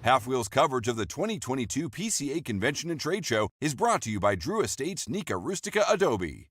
Half-Wheel's coverage of the 2022 PCA Convention and Trade Show is brought to you by Drew Estate's Nica Rustica Adobe.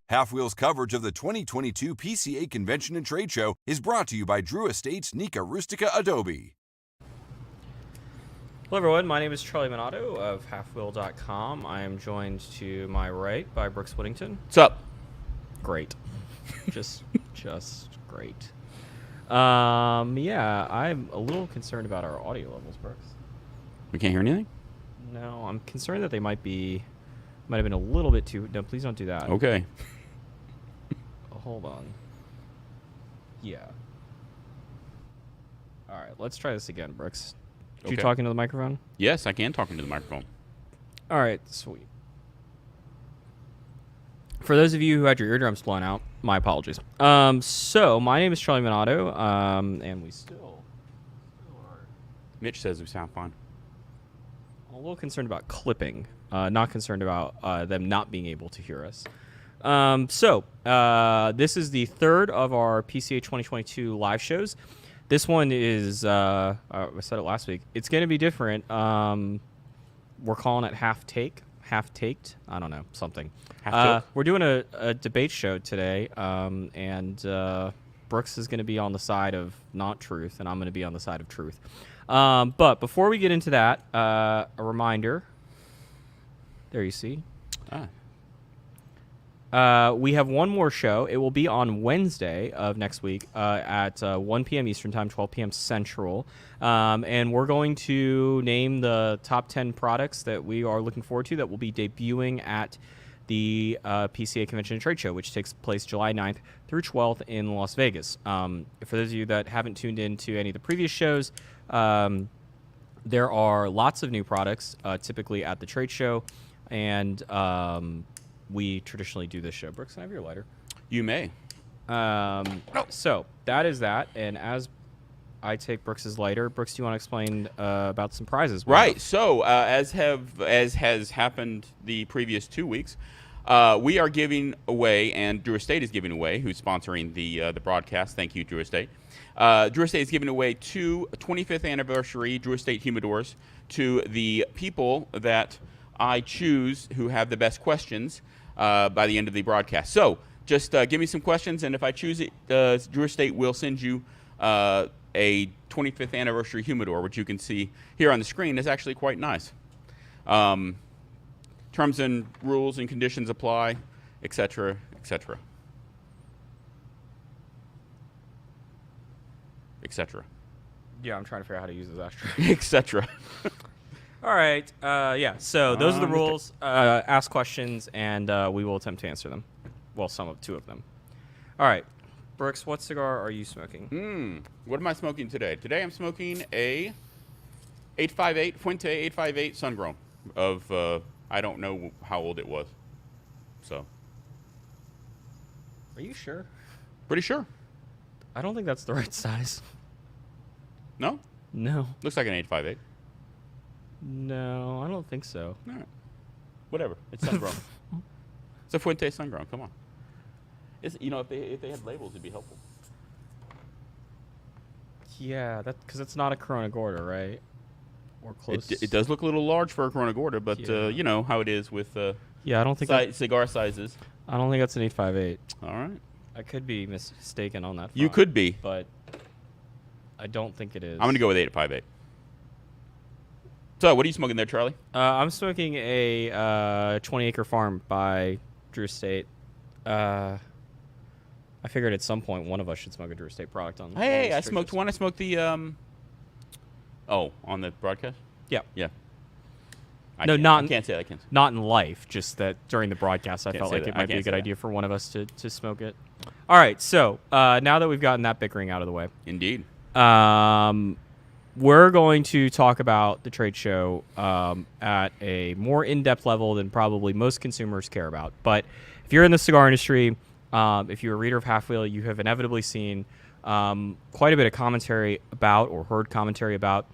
Half-Wheel's coverage of the 2022 PCA Convention and Trade Show is brought to you by Drew Estate's Nica Rustica Adobe. Hello everyone, my name is Charlie Minato of halfwheel.com. I am joined to my right by Brooks Whittington. What's up? Great. just great. Yeah, I'm a little concerned about our audio levels, Brooks. We can't hear anything? No, I'm concerned that they might have been a little bit too... No, please don't do that. Okay. Hold on. Yeah. All right, let's try this again, Brooks. You talking to the microphone? Yes, I can talk into the microphone. All right, sweet. For those of you who had your eardrums blown out, my apologies. So my name is Charlie Minato, and we still are. Mitch says we sound fine. I'm a little concerned about clipping, not concerned about them not being able to hear us. This is the third of our PCA 2022 live shows. This one is, I said it last week, it's going to be different. We're calling it half-taked. I don't know, something. We're doing a debate show today, and Brooks is going to be on the side of not truth, and I'm going to be on the side of truth. But before we get into that, a reminder. There you see. We have one more show. It will be on Wednesday of next week at 1 p.m. Eastern Time, 12 p.m. Central. And we're going to name the top 10 products that we are looking forward to that will be debuting at the PCA Convention and Trade Show, which takes place July 9th through 12th in Las Vegas. For those of you that haven't tuned in to any of the previous shows, there are lots of new products typically at the trade show. And... we traditionally do this show. Brooks, can I have your lighter? You may. So that is that. And as I take Brooks's lighter, Brooks, do you want to explain about some prizes? Right. So as has happened the previous 2 weeks, we are giving away, and Drew Estate is giving away, who's sponsoring the broadcast. Thank you, Drew Estate. Drew Estate is giving away 2 25th anniversary Drew Estate humidors to the people that I choose who have the best questions by the end of the broadcast. So just give me some questions, and if I choose it, Drew Estate will send you a 25th anniversary humidor, which you can see here on the screen. Is actually quite nice. Terms and rules and conditions apply, etc., etc., etc. Yeah, I'm trying to figure out how to use this ashtray. etc. All right. Yeah, so those are the rules. Ask questions, and we will attempt to answer them. Well, two of them. All right. Brooks, what cigar are you smoking? What am I smoking today? Today I'm smoking a 858, Fuente 858 Sungrown of, I don't know how old it was. So. Are you sure? Pretty sure. I don't think that's the right size. No? No. Looks like an 858. No, I don't think so. All right. Whatever. It's Sungrown. It's a Fuente Sungrown. Come on. It's, if they had labels, it'd be helpful. Yeah, because it's not a Corona Gorda, right? Or close. It does look a little large for a Corona Gorda, but yeah. You know how it is with yeah, I don't think cigar sizes. I don't think that's an 858. All right. I could be mistaken on that. You could be, but I don't think it is. I'm gonna go with 858. So, what are you smoking there, Charlie? I'm smoking a 20 Acre Farm by Drew Estate. I I figured at some point one of us should smoke a Drew Estate product on. Hey, on I these smoked trade one. I smoked the on the broadcast. shows. Yeah. No, I can't say that. I can't. Not in life. Just that during the broadcast, I Can't felt say like that. it I might be a can't say good that. idea for one of us to smoke it. All right. So now that we've gotten that bickering out of the way, Indeed. we're going to talk about the trade show at a more in-depth level than probably most consumers care about. But if you're in the cigar industry, if you're a reader of Half-Wheel, you have inevitably seen quite a bit of commentary about or heard commentary about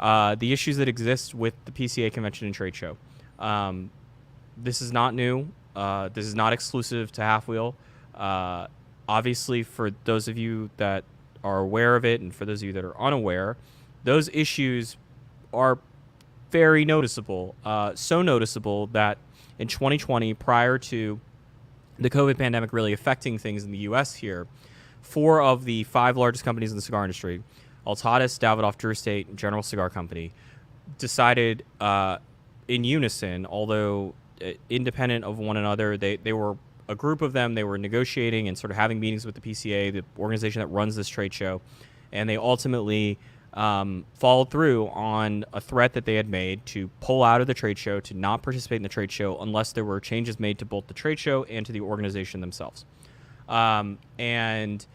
the issues that exist with the PCA convention and trade show. This is not new. This is not exclusive to Half-Wheel. Obviously, for those of you that are aware of it and for those of you that are unaware, those issues are very noticeable. So noticeable that in 2020, prior to the COVID pandemic really affecting things in the U.S. here, 4 of the 5 largest companies in the cigar industry, Altadis, Davidoff, Drew Estate, and General Cigar Company, decided in unison, although independent of one another, they were a group of them. They were negotiating and sort of having meetings with the PCA, the organization that runs this trade show, and they ultimately followed through on a threat that they had made to pull out of the trade show, to not participate in the trade show unless there were changes made to both the trade show and to the organization themselves. And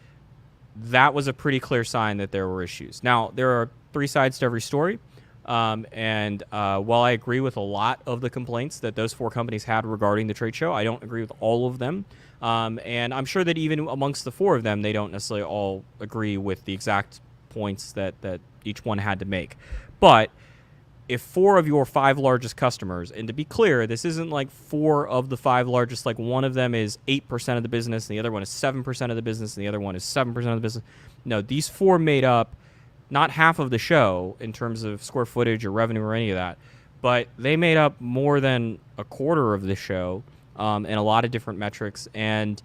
that was a pretty clear sign that there were issues. Now, there are 3 sides to every story. And while I agree with a lot of the complaints that those 4 companies had regarding the trade show, I don't agree with all of them. And I'm sure that even amongst the 4 of them, they don't necessarily all agree with the exact points that each one had to make. But if 4 of your 5 largest customers, and to be clear, this isn't like 4 of the 5 largest, like one of them is 8% of the business, and the other one is 7% of the business, and the other one is 7% of the business. No, these 4 made up not half of the show in terms of square footage or revenue or any of that, but they made up more than a quarter of the show in a lot of different metrics, and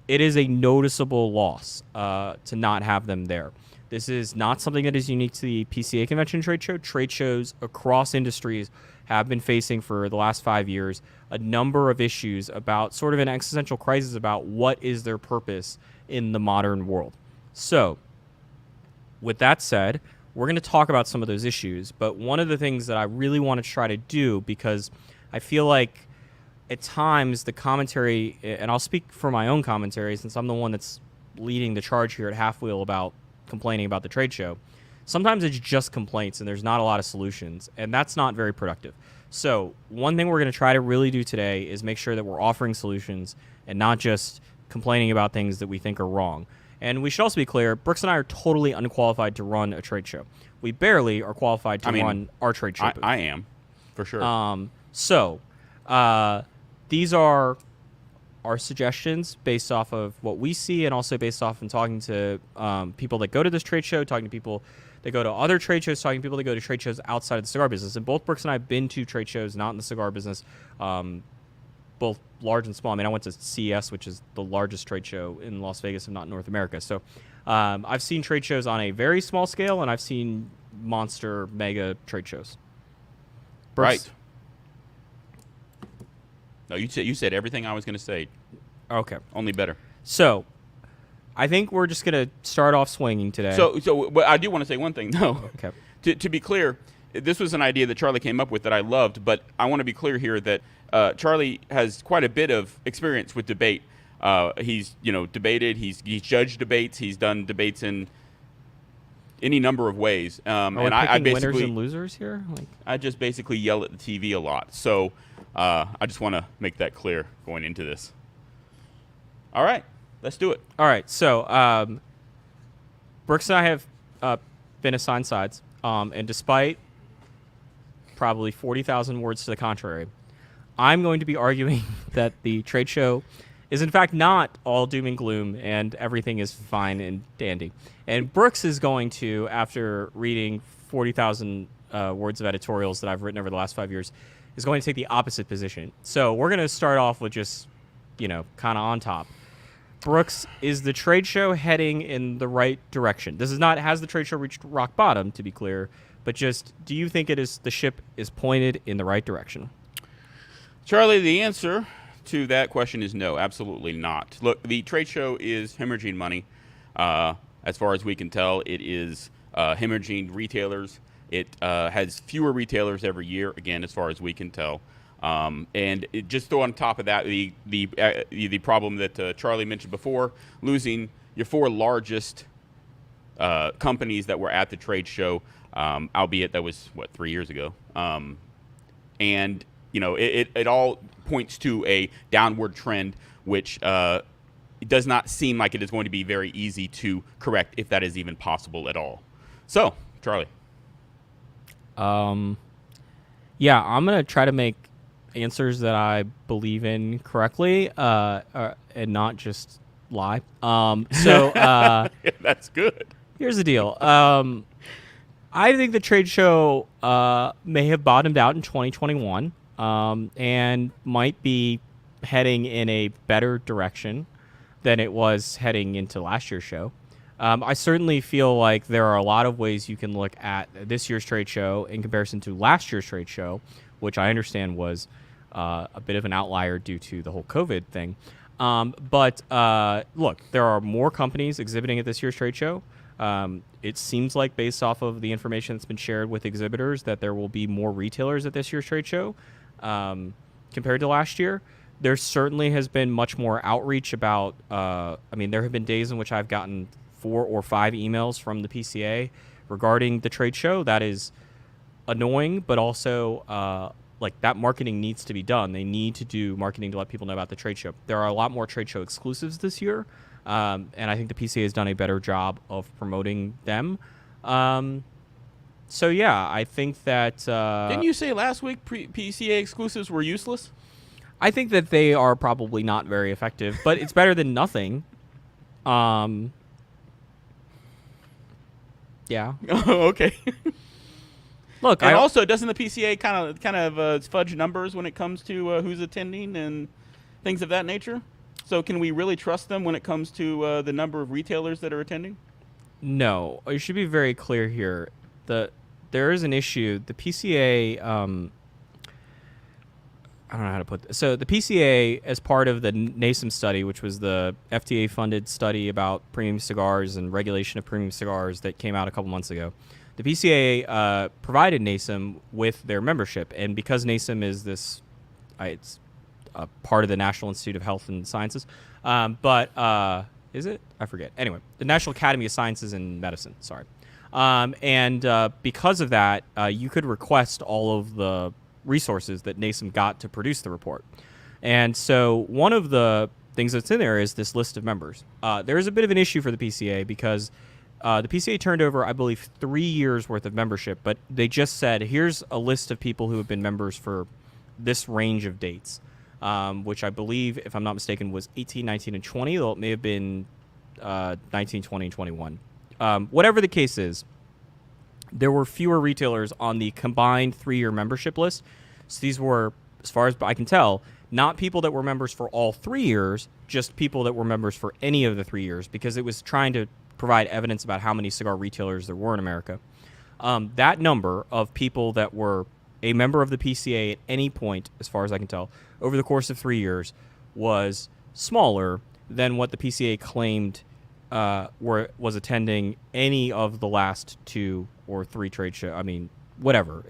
it is a noticeable loss to not have them there. This is not something that is unique to the PCA convention trade show. Trade shows across industries have been facing for the last 5 years a number of issues about sort of an existential crisis about what is their purpose in the modern world. So, with that said, we're going to talk about some of those issues, but one of the things that I really want to try to do, because I feel like at times the commentary, and I'll speak for my own commentary since I'm the one that's leading the charge here at Half-Wheel about complaining about the trade show, sometimes it's just complaints and there's not a lot of solutions, and that's not very productive. So one thing we're going to try to really do today is make sure that we're offering solutions and not just complaining about things that we think are wrong. And we should also be clear, Brooks and I are totally unqualified to run a trade show. We barely are qualified to run our trade show booth. I am, for sure. These are our suggestions based off of what we see and also based off in talking to people that go to this trade show, talking to people that go to other trade shows, talking to people that go to trade shows outside of the cigar business. And both Brooks and I have been to trade shows not in the cigar business, both large and small. I mean, I went to CES, which is the largest trade show in Las Vegas, if not North America. So I've seen trade shows on a very small scale, and I've seen monster, mega trade shows. Brooks? Right. No, you said everything I was going to say. Okay. Only better. So I think we're just going to start off swinging today. But I do want to say one thing, though. Okay. To be clear, this was an idea that Charlie came up with that I loved, but I want to be clear here that Charlie has quite a bit of experience with debate. He's debated. He's judged debates. He's done debates in any number of ways. Are we and I picking basically winners and losers here? I just basically yell at the TV a lot. So I just want to make that clear going into this. All right, let's do it. All right. So Brooks and I have been assigned sides, and despite probably 40,000 words to the contrary, I'm going to be arguing that the trade show is in fact not all doom and gloom and everything is fine and dandy. And Brooks is going to, after reading 40,000 words of editorials that I've written over the last 5 years, is going to take the opposite position. So we're going to start off with just, kind of on top. Brooks, is the trade show heading in the right direction? This is not, has the trade show reached rock bottom, to be clear, but just, do you think the ship is pointed in the right direction? Charlie, the answer to that question is no, absolutely not. Look, the trade show is hemorrhaging money. As far as we can tell, it is hemorrhaging retailers. It has fewer retailers every year, again, as far as we can tell. And just throw on top of that the problem that Charlie mentioned before, losing your 4 largest companies that were at the trade show, albeit that was, 3 years ago. And, it all points to a downward trend, which it does not seem like it is going to be very easy to correct, if that is even possible at all. So, Charlie. Yeah, I'm going to try to make answers that I believe in correctly and not just lie. That's good. Here's the deal. I think the trade show may have bottomed out in 2021 and might be heading in a better direction than it was heading into last year's show. I certainly feel like there are a lot of ways you can look at this year's trade show in comparison to last year's trade show, which I understand was a bit of an outlier due to the whole COVID thing. But look, there are more companies exhibiting at this year's trade show. It seems like, based off of the information that's been shared with exhibitors, that there will be more retailers at this year's trade show compared to last year. There certainly has been much more outreach about, there have been days in which I've gotten 4 or 5 emails from the PCA regarding the trade show. That is annoying, but also that marketing needs to be done. They need to do marketing to let people know about the trade show. There are a lot more trade show exclusives this year, and I think the PCA has done a better job of promoting them. So yeah, I think that... Didn't you say last week PCA exclusives were useless? I think that they are probably not very effective, but it's better than nothing. Yeah. Okay. Look, and also, doesn't the PCA kind of fudge numbers when it comes to who's attending and things of that nature? So can we really trust them when it comes to the number of retailers that are attending? No. You should be very clear here. There is an issue. The PCA... I don't know how to put this. So the PCA, as part of the NASEM study, which was the FDA-funded study about premium cigars and regulation of premium cigars that came out a couple months ago, the PCA provided NASEM with their membership. And because NASEM is it's a part of the National Institute of Health and Sciences, is it? I forget. Anyway, the National Academy of Sciences and Medicine, sorry. Because of that, you could request all of the resources that NASEM got to produce the report. And so one of the things that's in there is this list of members. There is a bit of an issue for the PCA because the PCA turned over, I believe, 3 years worth of membership, but they just said, here's a list of people who have been members for this range of dates, which I believe, if I'm not mistaken, was 18, 19, and 20, though it may have been 19, 20, and 21. Whatever the case is, there were fewer retailers on the combined 3-year membership list. So these were, as far as I can tell, not people that were members for all 3 years, just people that were members for any of the 3 years, because it was trying to provide evidence about how many cigar retailers there were in America. That number of people that were a member of the PCA at any point, as far as I can tell, over the course of 3 years was smaller than what the PCA claimed was attending any of the last 2 or 3 trade shows. I mean, whatever.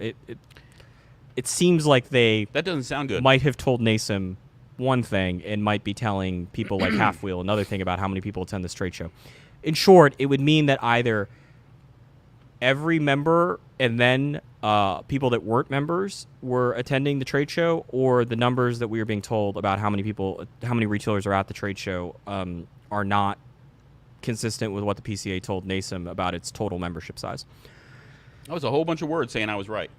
It seems like they that doesn't sound good. Might have told NASEM one thing and might be telling people like Halfwheel another thing about how many people attend this trade show. In short, it would mean that either every member and then people that weren't members were attending the trade show, or the numbers that we were being told about how many retailers are at the trade show are not consistent with what the PCA told NASEM about its total membership size. That was a whole bunch of words saying I was right.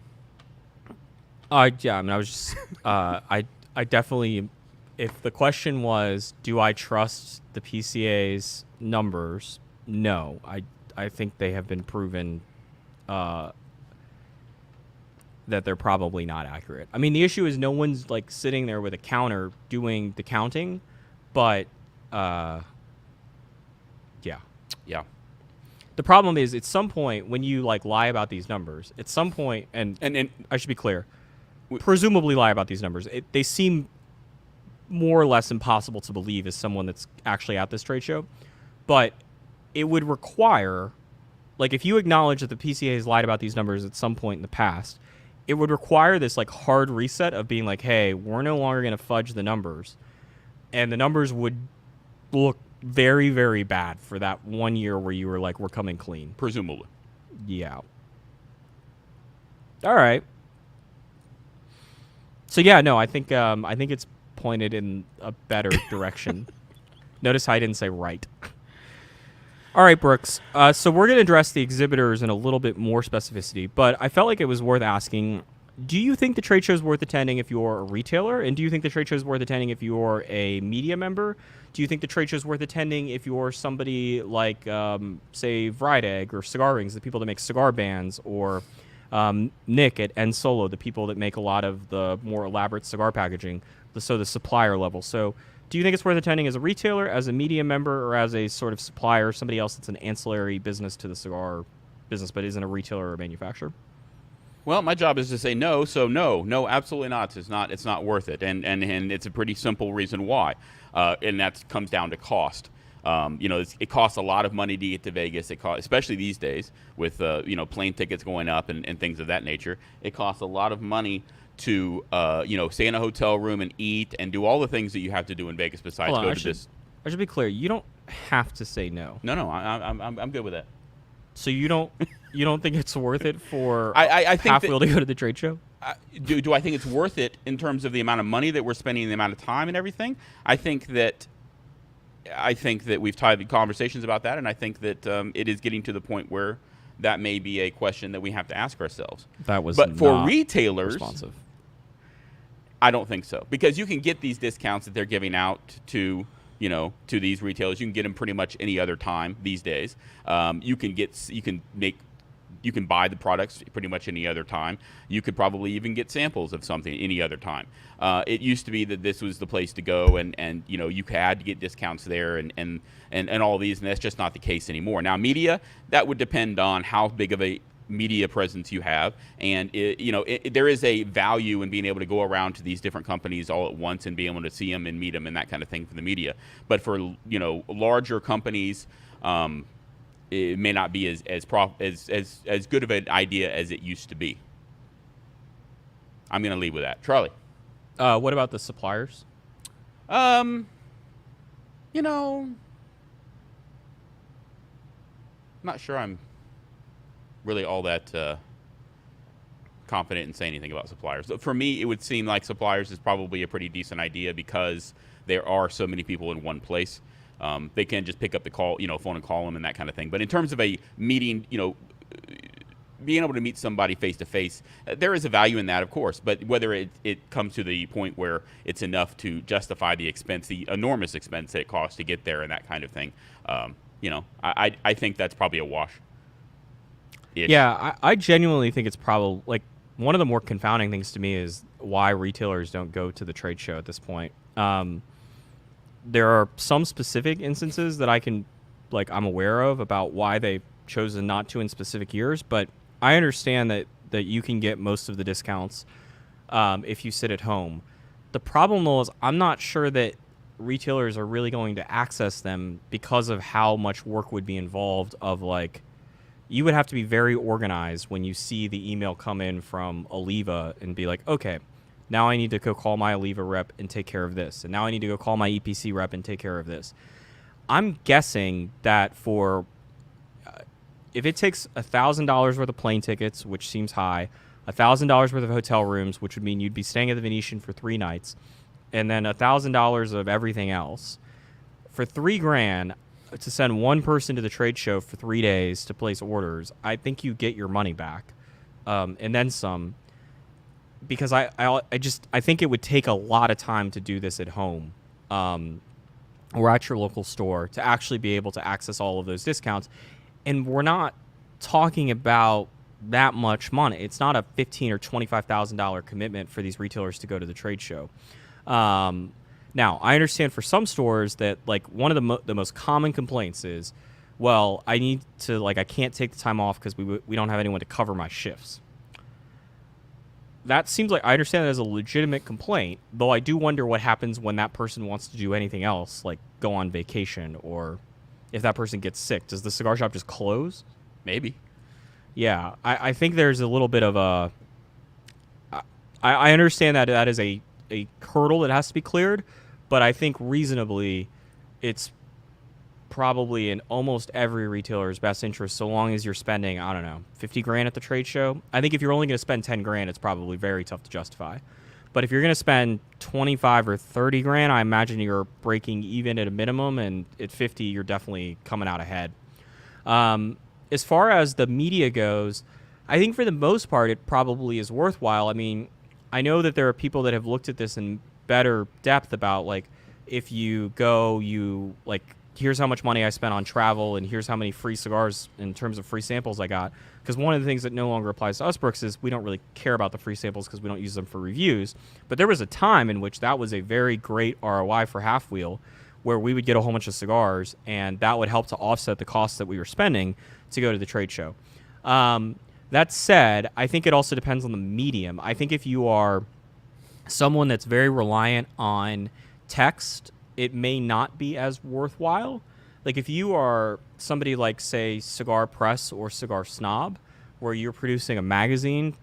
Yeah, I mean, I was just, I definitely, if the question was, do I trust the PCA's numbers? No, I think they have been proven that they're probably not accurate. I mean, the issue is no one's like sitting there with a counter doing the counting, but yeah. The problem is, at some point, when you like lie about these numbers, at some point, and I should be clear, presumably lie about these numbers, they seem more or less impossible to believe as someone that's actually at this trade show. But it would require, like, if you acknowledge that the PCA has lied about these numbers at some point in the past, it would require this, like, hard reset of being like, hey, we're no longer going to fudge the numbers. And the numbers would look very, very bad for that 1 year where you were like, we're coming clean. Presumably. Yeah. All right. So, yeah, no, I think it's pointed in a better direction. Notice how I didn't say right. All right, Brooks. So we're going to address the exhibitors in a little bit more specificity, but I felt like it was worth asking, do you think the trade show is worth attending if you're a retailer? And do you think the trade show is worth attending if you're a media member? Do you think the trade show is worth attending if you're somebody like, say, Vrydeg or Cigar Rings, the people that make cigar bands, or Nick at N Solo, the people that make a lot of the more elaborate cigar packaging, so the supplier level. So do you think it's worth attending as a retailer, as a media member, or as a sort of supplier, somebody else that's an ancillary business to the cigar business but isn't a retailer or a manufacturer? Well, my job is to say no, so no, absolutely not. It's not worth it, and it's a pretty simple reason why, and that comes down to cost. It costs a lot of money to get to Vegas. It costs, especially these days with plane tickets going up and things of that nature. It costs a lot of money to stay in a hotel room and eat and do all the things that you have to do in Vegas besides go to this. I should be clear. You don't have to say no. No, I'm good with that. So you don't think it's worth it for I think halfwheel to go to the trade show? Do I think it's worth it in terms of the amount of money that we're spending, the amount of time and everything? I think that we've had conversations about that, and I think that it is getting to the point where that may be a question that we have to ask ourselves. But for retailers, responsive. I don't think so, because you can get these discounts that they're giving out to these retailers. You can get them pretty much any other time these days. You can buy the products pretty much any other time. You could probably even get samples of something any other time. It used to be that this was the place to go, and you had to get discounts there and all these, and that's just not the case anymore. Now, media, that would depend on how big of a media presence you have, and there is a value in being able to go around to these different companies all at once and being able to see them and meet them and that kind of thing for the media. But for larger companies, it may not be as good of an idea as it used to be. I'm going to leave with that. Charlie. What about the suppliers? I'm not sure I'm really all that confident in saying anything about suppliers. For me, it would seem like suppliers is probably a pretty decent idea because there are so many people in one place. They can just pick up the phone and call them and that kind of thing. But in terms of a meeting, being able to meet somebody face to face, there is a value in that, of course. But whether it comes to the point where it's enough to justify the expense, the enormous expense that it costs to get there and that kind of thing, I think that's probably a wash. Yeah, I genuinely think it's probably, like, one of the more confounding things to me is why retailers don't go to the trade show at this point. There are some specific instances that I'm aware of about why they've chosen not to in specific years, but I understand that you can get most of the discounts if you sit at home. The problem, though, is I'm not sure that retailers are really going to access them because of how much work would be involved of, like, you would have to be very organized when you see the email come in from Oliva and be like, okay, now I need to go call my Oliva rep and take care of this. And now I need to go call my EPC rep and take care of this. I'm guessing that if it takes $1,000 worth of plane tickets, which seems high, $1,000 worth of hotel rooms, which would mean you'd be staying at the Venetian for 3 nights, and then $1,000 of everything else, for $3,000 to send one person to the trade show for 3 days to place orders, I think you get your money back, and then some. Because I think it would take a lot of time to do this at home, or at your local store, to actually be able to access all of those discounts. And we're not talking about that much money. It's not a $15,000 or $25,000 commitment for these retailers to go to the trade show. Now, I understand for some stores that, like, one of the most common complaints is, well, I need to, like, I can't take the time off because we don't have anyone to cover my shifts. that seems like I understand that as a legitimate complaint, though I do wonder what happens when that person wants to do anything else, like go on vacation, or if that person gets sick. Does the cigar shop just close? Maybe. Yeah, I think there's a little bit of a... I understand that that is a hurdle that has to be cleared, but I think reasonably it's probably in almost every retailer's best interest, so long as you're spending, I don't know, 50 grand at the trade show. I think if you're only going to spend 10 grand, it's probably very tough to justify. But if you're going to spend 25 or 30 grand, I imagine you're breaking even at a minimum, and at 50, you're definitely coming out ahead. As far as the media goes, I think for the most part, it probably is worthwhile. I mean, I know that there are people that have looked at this in better depth about, like, if you go, you, like, here's how much money I spent on travel, and here's how many free cigars in terms of free samples I got. Because one of the things that no longer applies to us, Brooks, is we don't really care about the free samples because we don't use them for reviews. But there was a time in which that was a very great ROI for Half Wheel, where we would get a whole bunch of cigars, and that would help to offset the costs that we were spending to go to the trade show. That said, I think it also depends on the medium. I think if you are someone that's very reliant on text, it may not be as worthwhile. Like if you are somebody like, say, Cigar Press or Cigar Snob, where you're producing a magazine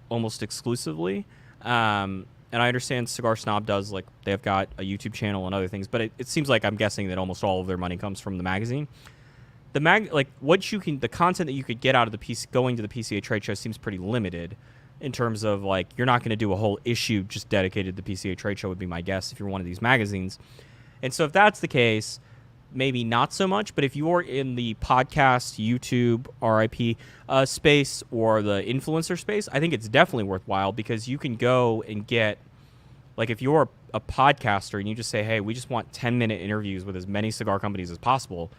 almost exclusively, and I understand Cigar Snob does, like, they've got a YouTube channel and other things, but it seems like I'm guessing that almost all of their money comes from the magazine. The content that you could get out of going to the PCA trade show seems pretty limited in terms of, like, you're not going to do a whole issue just dedicated to the PCA trade show would be my guess if you're one of these magazines. And so if that's the case, maybe not so much. But if you're in the podcast, YouTube, RIP space, or the influencer space, I think it's definitely worthwhile, because you can go and get, like, if you're a podcaster and you just say, hey, we just want 10-minute interviews with as many cigar companies as possible,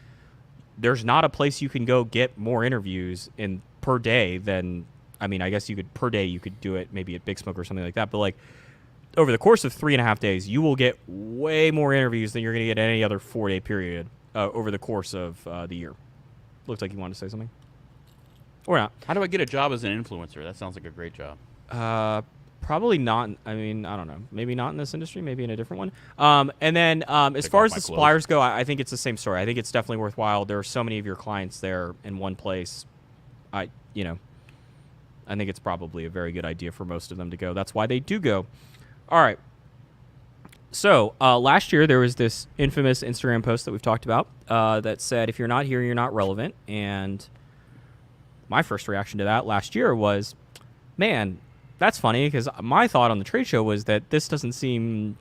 there's not a place you can go get more interviews in per day than, I mean, I guess per day you could do it maybe at Big Smoke or something like that. But, like, over the course of 3.5 days, you will get way more interviews than you're going to get any other 4-day period over the course of the year. Looks like you wanted to say something. Or not. How do I get a job as an influencer? That sounds like a great job. Probably not. I mean, I don't know. Maybe not in this industry. Maybe in a different one. And then as far as the suppliers go, I think it's the same story. I think it's definitely worthwhile. There are so many of your clients there in one place. I think it's probably a very good idea for most of them to go. That's why they do go. All right. So last year there was this infamous Instagram post that we've talked about that said, if you're not here, you're not relevant. And my first reaction to that last year was, man, that's funny, because my thought on the trade show was that this doesn't seem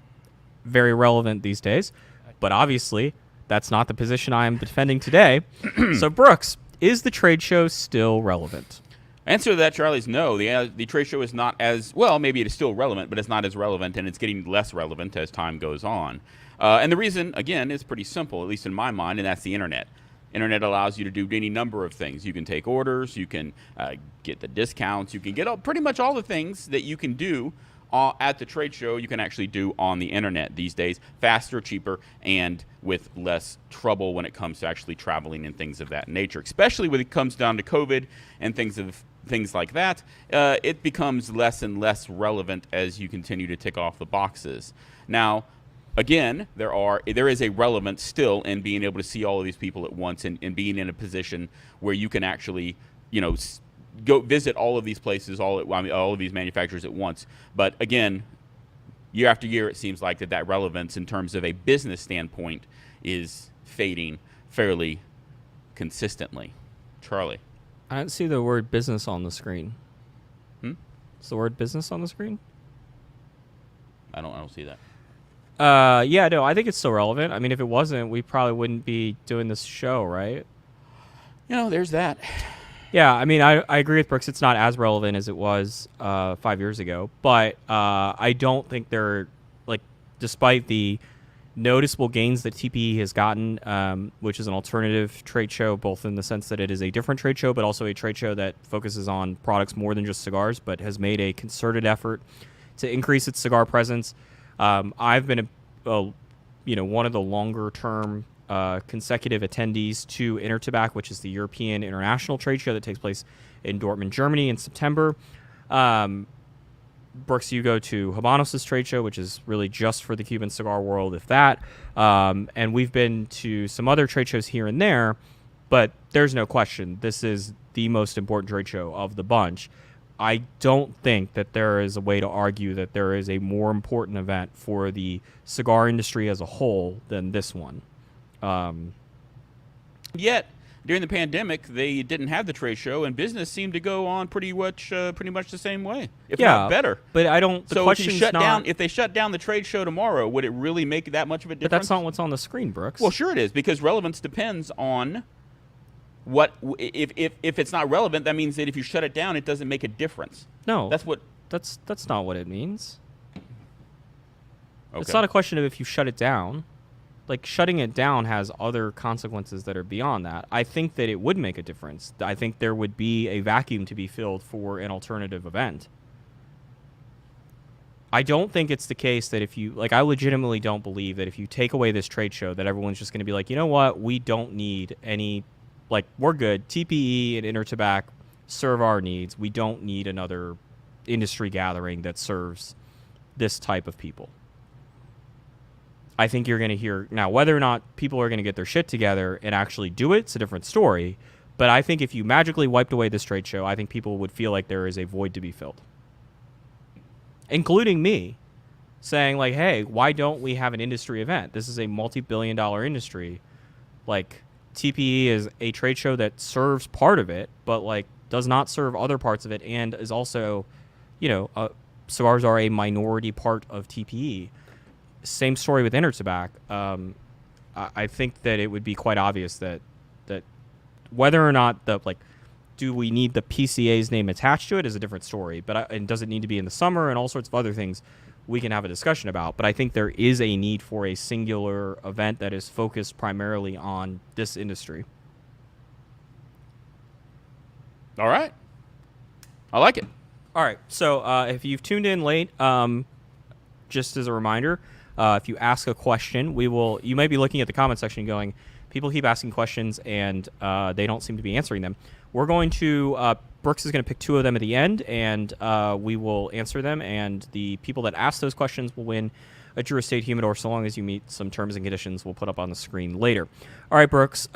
very relevant these days. But obviously, that's not the position I am defending today. So, Brooks, is the trade show still relevant? Answer to that, Charlie, is no. The trade show is not as, well, maybe it is still relevant, but it's not as relevant, and it's getting less relevant as time goes on. And the reason, again, is pretty simple, at least in my mind, and that's the internet. Internet allows you to do any number of things. You can take orders, you can get the discounts, you can get pretty much all the things that you can do at the trade show, you can actually do on the internet these days, faster, cheaper, and with less trouble when it comes to actually traveling and things of that nature. Especially when it comes down to COVID and things like that, it becomes less and less relevant as you continue to tick off the boxes. Now, again, there is a relevance still in being able to see all of these people at once and being in a position where you can actually, go visit all of these places, all of these manufacturers at once. But again, year after year, it seems like that relevance in terms of a business standpoint is fading fairly consistently. Charlie. I don't see the word business on the screen. Is the word business on the screen? I don't see that. Yeah, no, I think it's still relevant. I mean, if it wasn't, we probably wouldn't be doing this show, right? There's that. Yeah, I mean, I agree with Brooks. It's not as relevant as it was 5 years ago. But I don't think they're, like, despite the noticeable gains that TPE has gotten, which is an alternative trade show, both in the sense that it is a different trade show, but also a trade show that focuses on products more than just cigars, but has made a concerted effort to increase its cigar presence. I've been one of the longer-term consecutive attendees to Intertabac, which is the European International Trade Show that takes place in Dortmund, Germany in September. Brooks, you go to Habanos' trade show, which is really just for the Cuban cigar world, if that. And we've been to some other trade shows here and there, but there's no question this is the most important trade show of the bunch. I don't think that there is a way to argue that there is a more important event for the cigar industry as a whole than this one. Yet, during the pandemic, they didn't have the trade show, and business seemed to go on pretty much the same way, if not better. But I don't. The so question's if they shut down the trade show tomorrow, would it really make that much of a difference? But that's not what's on the screen, Brooks. Well, sure it is, because relevance depends on what. If it's not relevant, that means that if you shut it down, it doesn't make a difference. No, That's not what it means. Okay. It's not a question of if you shut it down. Like, shutting it down has other consequences that are beyond that. I think that it would make a difference. I think there would be a vacuum to be filled for an alternative event. I don't think it's the case that if you, like, I legitimately don't believe that if you take away this trade show that everyone's just going to be like, you know what, we don't need any, like, we're good. TPE and Intertobac serve our needs. We don't need another industry gathering that serves this type of people. I think you're going to hear now whether or not people are going to get their shit together and actually do it. It's a different story. But I think if you magically wiped away this trade show, I think people would feel like there is a void to be filled, including me saying like, hey, why don't we have an industry event? This is a multi-billion-dollar industry. Like, TPE is a trade show that serves part of it, but like does not serve other parts of it, and is also, you know, cigars are a minority part of TPE. Same story with Intertobac. I think that it would be quite obvious that whether or not do we need the PCA's name attached to it is a different story. But and does it need to be in the summer and all sorts of other things we can have a discussion about. But I think there is a need for a singular event that is focused primarily on this industry. All right. I like it. All right. So if you've tuned in late, just as a reminder, if you ask a question, you might be looking at the comment section going, people keep asking questions and they don't seem to be answering them. We're going to, Brooks is going to pick two of them at the end, and we will answer them, and the people that ask those questions will win a Drew Estate humidor, so long as you meet some terms and conditions we'll put up on the screen later. All right, Brooks.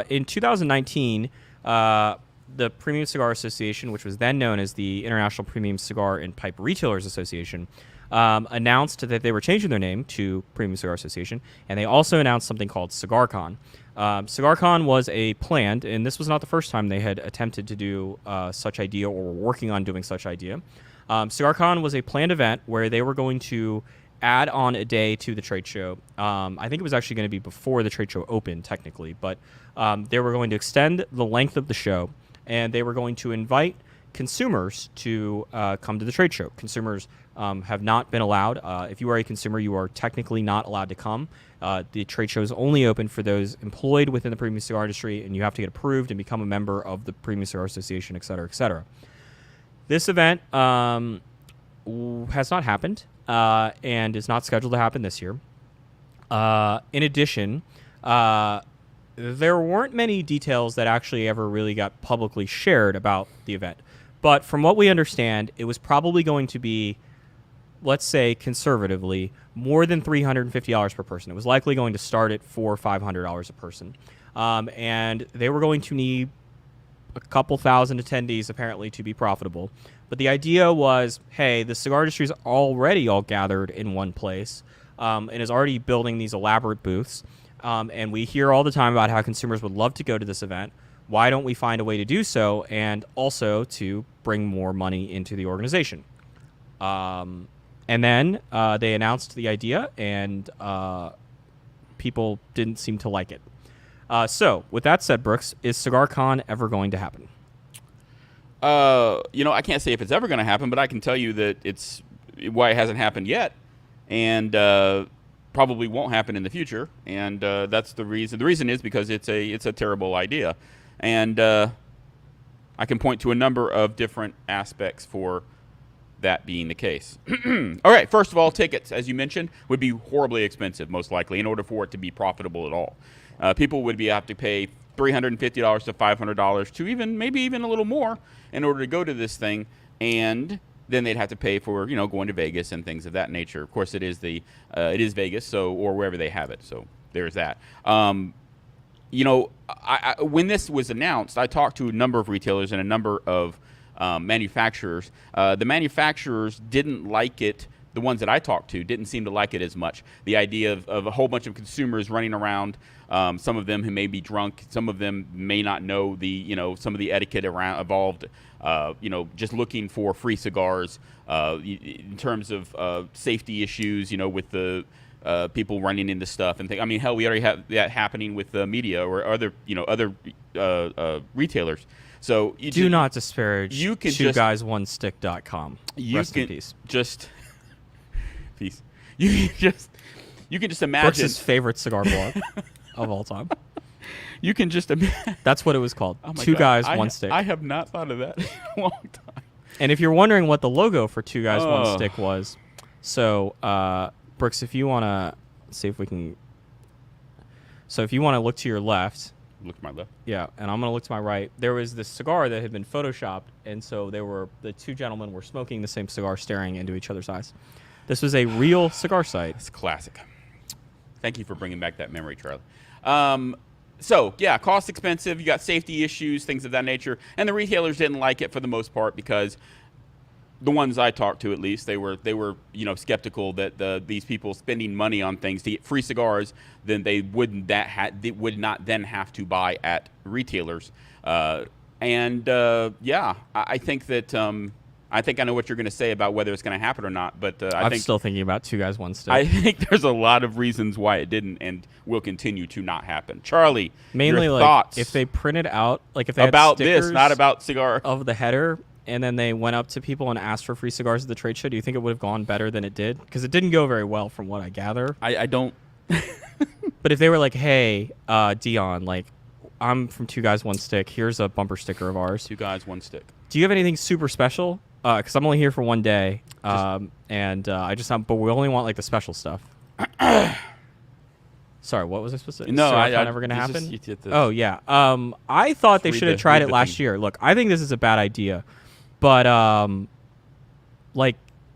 In 2019, the Premium Cigar Association, which was then known as the International Premium Cigar and Pipe Retailers Association, announced that they were changing their name to Premium Cigar Association, and they also announced something called Cigar Con. Cigar Con was a planned, and this was not the first time they had attempted to do such idea or were working on doing such idea. Cigar Con was a planned event where they were going to add on a day to the trade show. I think it was actually going to be before the trade show opened, technically, but they were going to extend the length of the show, and they were going to invite consumers to come to the trade show. Consumers have not been allowed. If you are a consumer, you are technically not allowed to come. The trade show is only open for those employed within the premium cigar industry, and you have to get approved and become a member of the Premium Cigar Association, et cetera, et cetera. This event has not happened and is not scheduled to happen this year. In addition, there weren't many details that actually ever really got publicly shared about the event. But from what we understand, it was probably going to be, let's say conservatively, more than $350 per person. It was likely going to start at $400 or $500 a person. And they were going to need a couple thousand attendees, apparently, to be profitable. But the idea was, hey, the cigar industry is already all gathered in one place and is already building these elaborate booths. And we hear all the time about how consumers would love to go to this event. Why don't we find a way to do so, and also to bring more money into the organization? And then they announced the idea, and people didn't seem to like it. So, with that said, Brooks, is Cigar Con ever going to happen? I can't say if it's ever going to happen, but I can tell you that it's why it hasn't happened yet, and probably won't happen in the future. And that's the reason. The reason is because it's a terrible idea. And I can point to a number of different aspects for that being the case. All right, first of all, tickets, as you mentioned, would be horribly expensive, most likely, in order for it to be profitable at all. People would have to pay $350 to $500 to maybe even a little more in order to go to this thing. And then they'd have to pay for going to Vegas and things of that nature. Of course, it is Vegas, or wherever they have it. So there's that. When this was announced, I talked to a number of retailers and a number of manufacturers. The manufacturers didn't like it. The ones that I talked to didn't seem to like it as much. The idea of a whole bunch of consumers running around, some of them who may be drunk, some of them may not know some of the etiquette involved, just looking for free cigars in terms of safety issues, with the people running into stuff and things. I mean, hell, we already have that happening with the media or other retailers. So do not disparage you can twoguysonestick.com. Rest in peace. Peace. You can just imagine Brooks' favorite cigar blog of all time. You can just imagine. That's what it was called. Oh Two Guys, One Stick. I have not thought of that in a long time. And if you're wondering what the logo for Two Guys, One Stick was, so Brooks, if you want to see if we can. So if you want to look to your left. Look to my left. Yeah, and I'm going to look to my right. There was this cigar that had been photoshopped, and so the two gentlemen were smoking the same cigar, staring into each other's eyes. This was a real cigar site. It's classic. Thank you for bringing back that memory, Charlie. So, yeah, cost expensive. You got safety issues, things of that nature. And the retailers didn't like it for the most part because the ones I talked to, at least, they were skeptical that these people spending money on things to get free cigars, then they would not then have to buy at retailers. I think that. I think I know what you're going to say about whether it's going to happen or not, but I'm still thinking about Two Guys, One Stick. I think there's a lot of reasons why it didn't and will continue to not happen. Charlie, mainly your like thoughts if they printed out, like if they about had stickers this, not about cigar of the header, and then they went up to people and asked for free cigars at the trade show. Do you think it would have gone better than it did? Because it didn't go very well, from what I gather. I don't. But if they were like, "Hey, Dion, like, I'm from Two Guys, One Stick. Here's a bumper sticker of ours. Two Guys, One Stick. Do you have anything super special? Because I'm only here for one day, but we only want like the special stuff." Sorry, what was I supposed to say? No, I never going to happen. Oh yeah. I thought they should have tried it last year. Look, I think this is a bad idea, but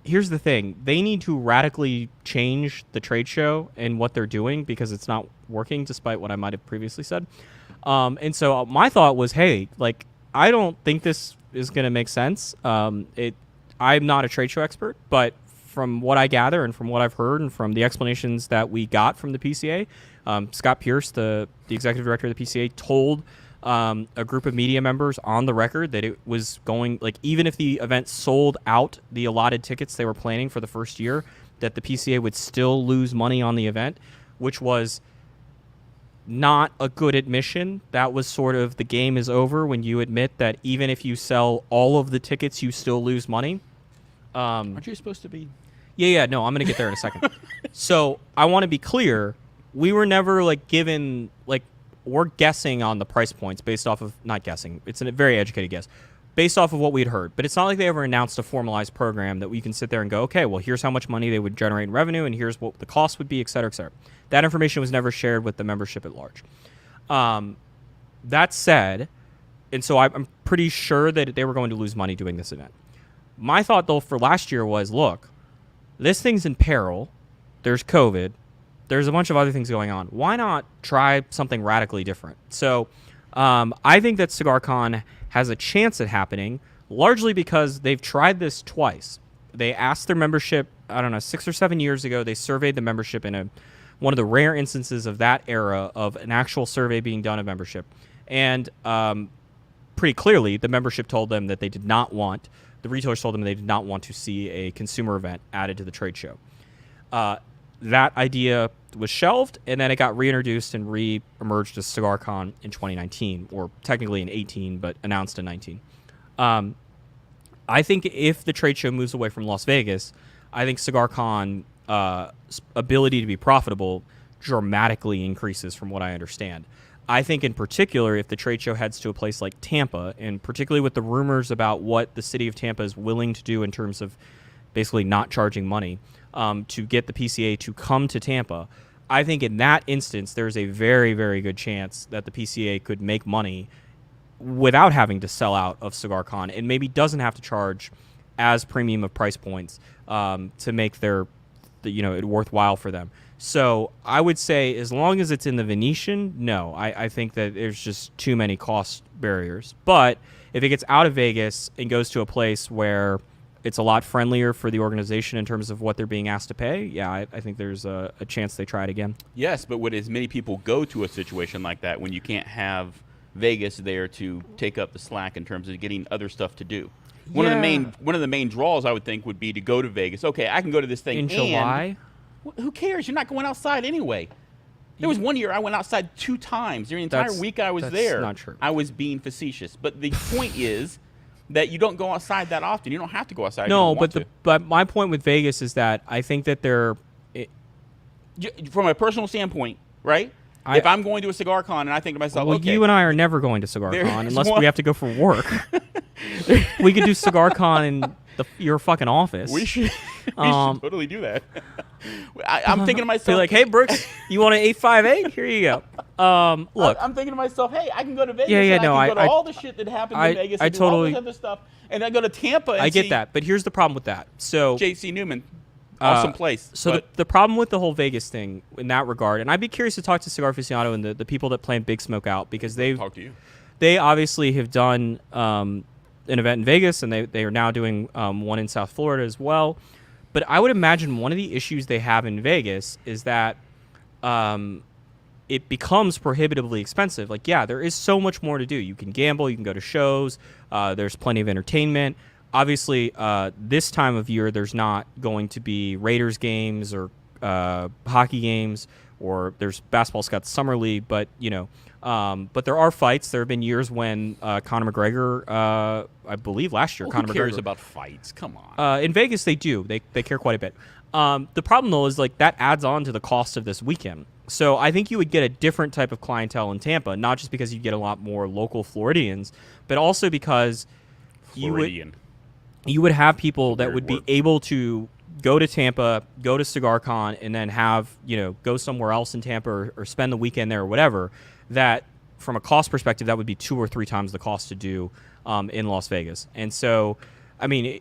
here's the thing: they need to radically change the trade show and what they're doing because it's not working, despite what I might have previously said. And so my thought was, hey, like, I don't think this is going to make sense. I'm not a trade show expert, but from what I gather and from what I've heard and from the explanations that we got from the PCA, Scott Pierce, the executive director of the PCA, told a group of media members on the record that it was going, like, even if the event sold out the allotted tickets they were planning for the first year, that the PCA would still lose money on the event, which was not a good admission. That was sort of the game is over when you admit that even if you sell all of the tickets, you still lose money. Aren't you supposed to be? Yeah. No, I'm going to get there in a second. So I want to be clear. We were never given, we're guessing on the price points based off of, not guessing, it's a very educated guess, based off of what we'd heard. But it's not like they ever announced a formalized program that we can sit there and go, okay, well, here's how much money they would generate in revenue, and here's what the cost would be, et cetera, et cetera. That information was never shared with the membership at large. That said, and so I'm pretty sure that they were going to lose money doing this event. My thought, though, for last year was, look, this thing's in peril. There's COVID. There's a bunch of other things going on. Why not try something radically different? So I think that Cigar Con has a chance at happening, largely because they've tried this twice. They asked their membership, 6 or 7 years ago. They surveyed the membership in one of the rare instances of that era of an actual survey being done of membership. And pretty clearly, the membership told them that they did not want, the retailers told them they did not want to see a consumer event added to the trade show. That idea was shelved, and then it got reintroduced and re-emerged as Cigar Con in 2019, or technically in 18, but announced in 19. I think if the trade show moves away from Las Vegas, I think Cigar Con ability to be profitable dramatically increases from what I understand. I think in particular, if the trade show heads to a place like Tampa, and particularly with the rumors about what the city of Tampa is willing to do in terms of basically not charging money to get the PCA to come to Tampa, I think in that instance, there's a very, very good chance that the PCA could make money without having to sell out of Cigar Con and maybe doesn't have to charge as premium of price points to make it worthwhile for them. So I would say as long as it's in the Venetian, no, I think that there's just too many cost barriers. But if it gets out of Vegas and goes to a place where it's a lot friendlier for the organization in terms of what they're being asked to pay, yeah, I think there's a chance they try it again. Yes, but would as many people go to a situation like that when you can't have Vegas there to take up the slack in terms of getting other stuff to do? One of the main draws I would think would be to go to Vegas. Okay, I can go to this thing in July. Who cares? You're not going outside anyway. There was one year I went outside 2 times during the entire week I was there. Not true. I was being facetious, but the point is that you don't go outside that often. You don't have to go outside. No, but my point with Vegas is that I think that from a personal standpoint, right? If I'm going to a Cigar Con and I think to myself, okay, you and I are never going to Cigar Con unless we have to go for work. We could do Cigar Con in your fucking office. We should totally do that. I'm thinking to myself, be like, hey, Brooks, you want an 858? Here you go. Look, I'm thinking to myself, hey, I can go to Vegas. Yeah, and I can go to all the shit that happens in Vegas. And do all this other stuff, and I go to Tampa. And I get that, but here's the problem with that. So J.C. Newman. Awesome place. So the problem with the whole Vegas thing in that regard, and I'd be curious to talk to Cigar Aficionado and the people that plan Big Smoke out, because talk to you. They obviously have done an event in Vegas, and they are now doing one in South Florida as well. But I would imagine one of the issues they have in Vegas is that it becomes prohibitively expensive. Like, yeah, there is so much more to do. You can gamble, you can go to shows, there's plenty of entertainment. Obviously, this time of year, there's not going to be Raiders games or hockey games, or there's basketball's got the Summer League, but but there are fights. There have been years when Conor McGregor, I believe last year, Conor McGregor. Who cares about fights? Come on. In Vegas, they do. They care quite a bit. The problem, though, is like that adds on to the cost of this weekend. So I think you would get a different type of clientele in Tampa, not just because you get a lot more local Floridians, but also because you would have people that would be able to go to Tampa, go to Cigar Con, and then go somewhere else in Tampa or spend the weekend there or whatever. That, from a cost perspective, that would be 2 or 3 times the cost to do in Las Vegas. And so, I mean,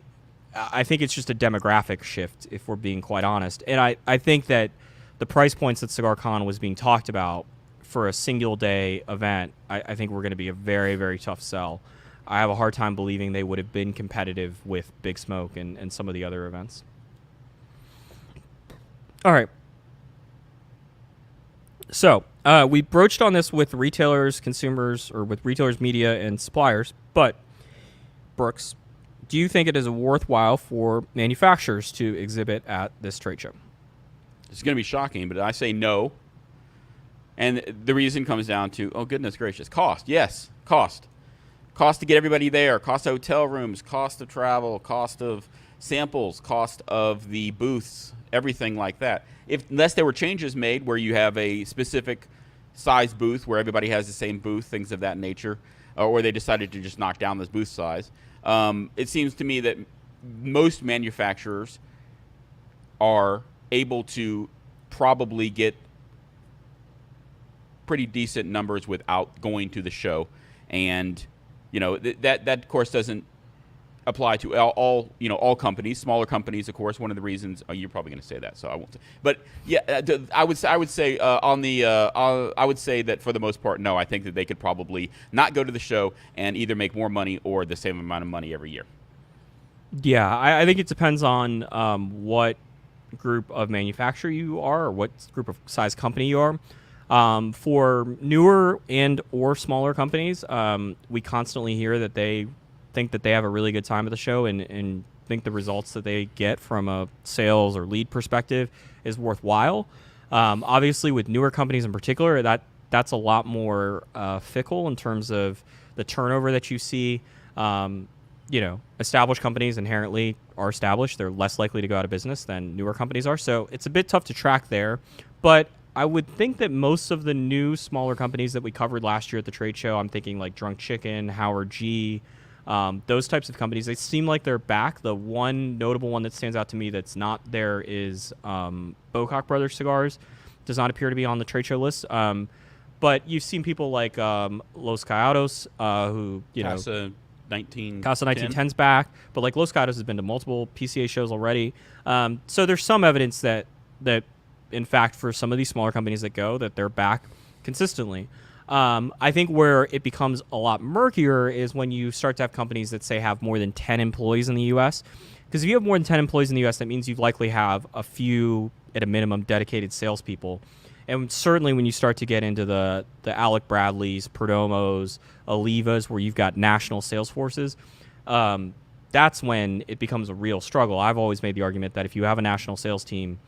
I think it's just a demographic shift, if we're being quite honest. And I think that the price points that Cigar Con was being talked about for a single day event, I think were going to be a very, very tough sell. I have a hard time believing they would have been competitive with Big Smoke and some of the other events. All right. So we broached on this with retailers, consumers, or with retailers, media, and suppliers. But, Brooks, do you think it is worthwhile for manufacturers to exhibit at this trade show? It's going to be shocking, but I say no. And the reason comes down to, oh, goodness gracious, cost. Yes, cost. Cost to get everybody there, cost of hotel rooms, cost of travel, cost of samples, cost of the booths, everything like that. Unless there were changes made where you have a specific size booth where everybody has the same booth, things of that nature, or they decided to just knock down this booth size. It seems to me that most manufacturers are able to probably get pretty decent numbers without going to the show. And that of course doesn't apply to all companies. Smaller companies, of course. One of the reasons you're probably going to say that, so I won't. But yeah, I would say I would say that for the most part, no. I think that they could probably not go to the show and either make more money or the same amount of money every year. Yeah, I think it depends on what group of manufacturer you are, or what group of size company you are. For newer and or smaller companies, we constantly hear that they think that they have a really good time at the show and think the results that they get from a sales or lead perspective is worthwhile. Obviously, with newer companies in particular, that's a lot more fickle in terms of the turnover that you see. Established companies inherently are established. They're less likely to go out of business than newer companies are. So it's a bit tough to track there. But I would think that most of the new smaller companies that we covered last year at the trade show, I'm thinking like Drunk Chicken, Howard G, those types of companies, they seem like they're back. The one notable one that stands out to me that's not there is Bocock Brothers Cigars. Does not appear to be on the trade show list. But you've seen people like Los Callados, who, 1910. 1910's back, but like Los Gatos has been to multiple PCA shows already. So there's some evidence that in fact for some of these smaller companies that go, that they're back consistently. I think where it becomes a lot murkier is when you start to have companies that say have more than 10 employees in the U.S. Because if you have more than 10 employees in the U.S., that means you likely have a few, at a minimum, dedicated salespeople. And certainly when you start to get into the Alec Bradleys, Perdomos, Olivas, where you've got national sales forces, that's when it becomes a real struggle. I've always made the argument that if you have a national sales team,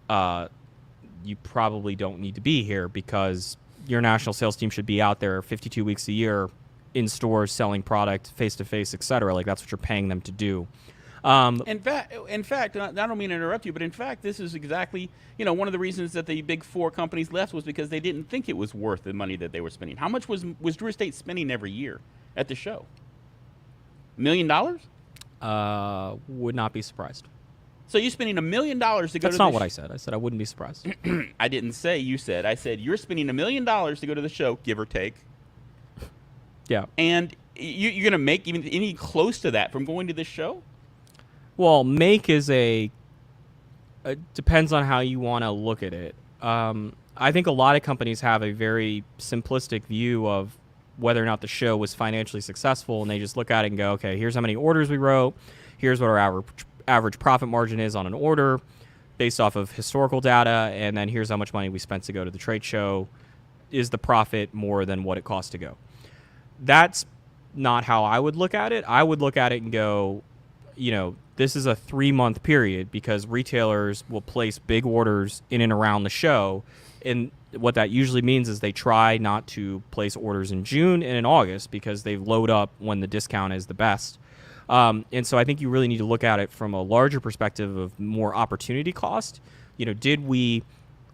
you probably don't need to be here, because your national sales team should be out there 52 weeks a year in stores selling product face-to-face, et cetera. Like, that's what you're paying them to do. In fact, I don't mean to interrupt you, but in fact, this is exactly, one of the reasons that the big four companies left was because they didn't think it was worth the money that they were spending. How much was Drew Estate spending every year at the show? $1 million? Would not be surprised. So you're spending $1 million to go to the That's not what I said. I said I wouldn't be surprised. I didn't say you said. I said you're spending $1 million to go to the show, give or take. Yeah. And you're going to make even any close to that from going to this show? Well, make is depends on how you want to look at it. I think a lot of companies have a very simplistic view of whether or not the show was financially successful, and they just look at it and go, okay, here's how many orders we wrote, here's what our average profit margin is on an order based off of historical data, and then here's how much money we spent to go to the trade show. Is the profit more than what it cost to go? That's not how I would look at it. I would look at it and go, this is a 3-month period, because retailers will place big orders in and around the show. And what that usually means is they try not to place orders in June and in August, because they load up when the discount is the best. And so I think you really need to look at it from a larger perspective of more opportunity cost. Did we,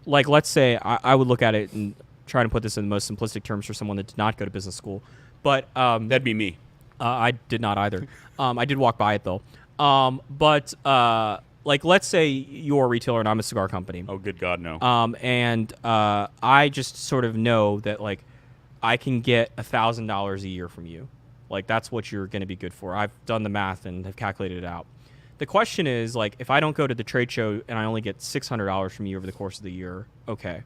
like, let's say I would look at it and try to put this in the most simplistic terms for someone that did not go to business school. But that'd be me. I did not either. I did walk by it, though. But let's say you're a retailer and I'm a cigar company. Oh, good God, no. And I just sort of know that, like, I can get $1,000 a year from you. Like, that's what you're going to be good for. I've done the math and have calculated it out. The question is, like, if I don't go to the trade show and I only get $600 from you over the course of the year, okay.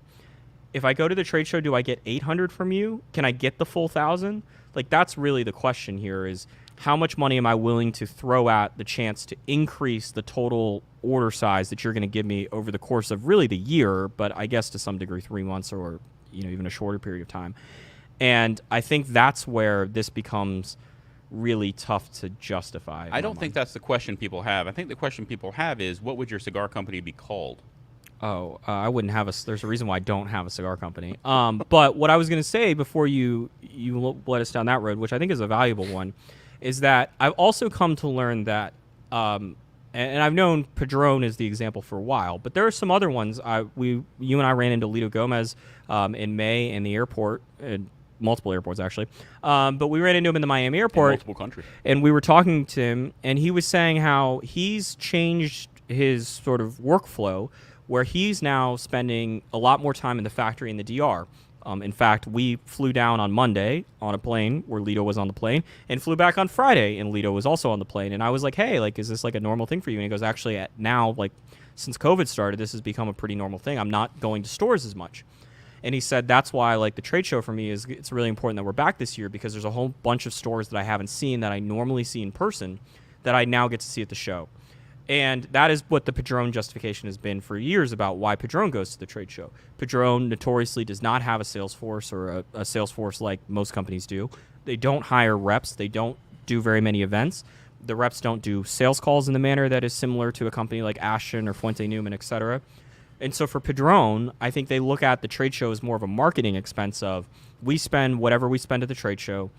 If I go to the trade show, do I get $800 from you? Can I get the full $1,000? Like, that's really the question here, is how much money am I willing to throw at the chance to increase the total order size that you're going to give me over the course of really the year, but I guess to some degree 3 months or even a shorter period of time. And I think that's where this becomes really tough to justify. I don't think that's the question people have. I think the question people have is, what would your cigar company be called? Oh, I wouldn't have there's a reason why I don't have a cigar company. But what I was going to say before you led us down that road, which I think is a valuable one, is that I've also come to learn that, and I've known Padron is the example for a while, but there are some other ones. You and I ran into Lito Gomez in May in the airport, multiple airports actually, but we ran into him in the Miami airport. In multiple countries. And we were talking to him, and he was saying how he's changed his sort of workflow, where he's now spending a lot more time in the factory in the DR. In fact, we flew down on Monday on a plane where Lito was on the plane, and flew back on Friday, and Lito was also on the plane. And I was like, hey, like, is this like a normal thing for you? And he goes, actually, now, like, since COVID started, this has become a pretty normal thing. I'm not going to stores as much. And he said that's why, like, the trade show for me it's really important that we're back this year, because there's a whole bunch of stores that I haven't seen that I normally see in person that I now get to see at the show. And that is what the Padron justification has been for years about why Padron goes to the trade show. Padron notoriously does not have a sales force, or a sales force like most companies do. They don't hire reps. They don't do very many events. The reps don't do sales calls in the manner that is similar to a company like Ashton or Fuente Newman, et cetera. And so for Padron, I think they look at the trade show as more of a marketing expense of, we spend whatever we spend at the trade show.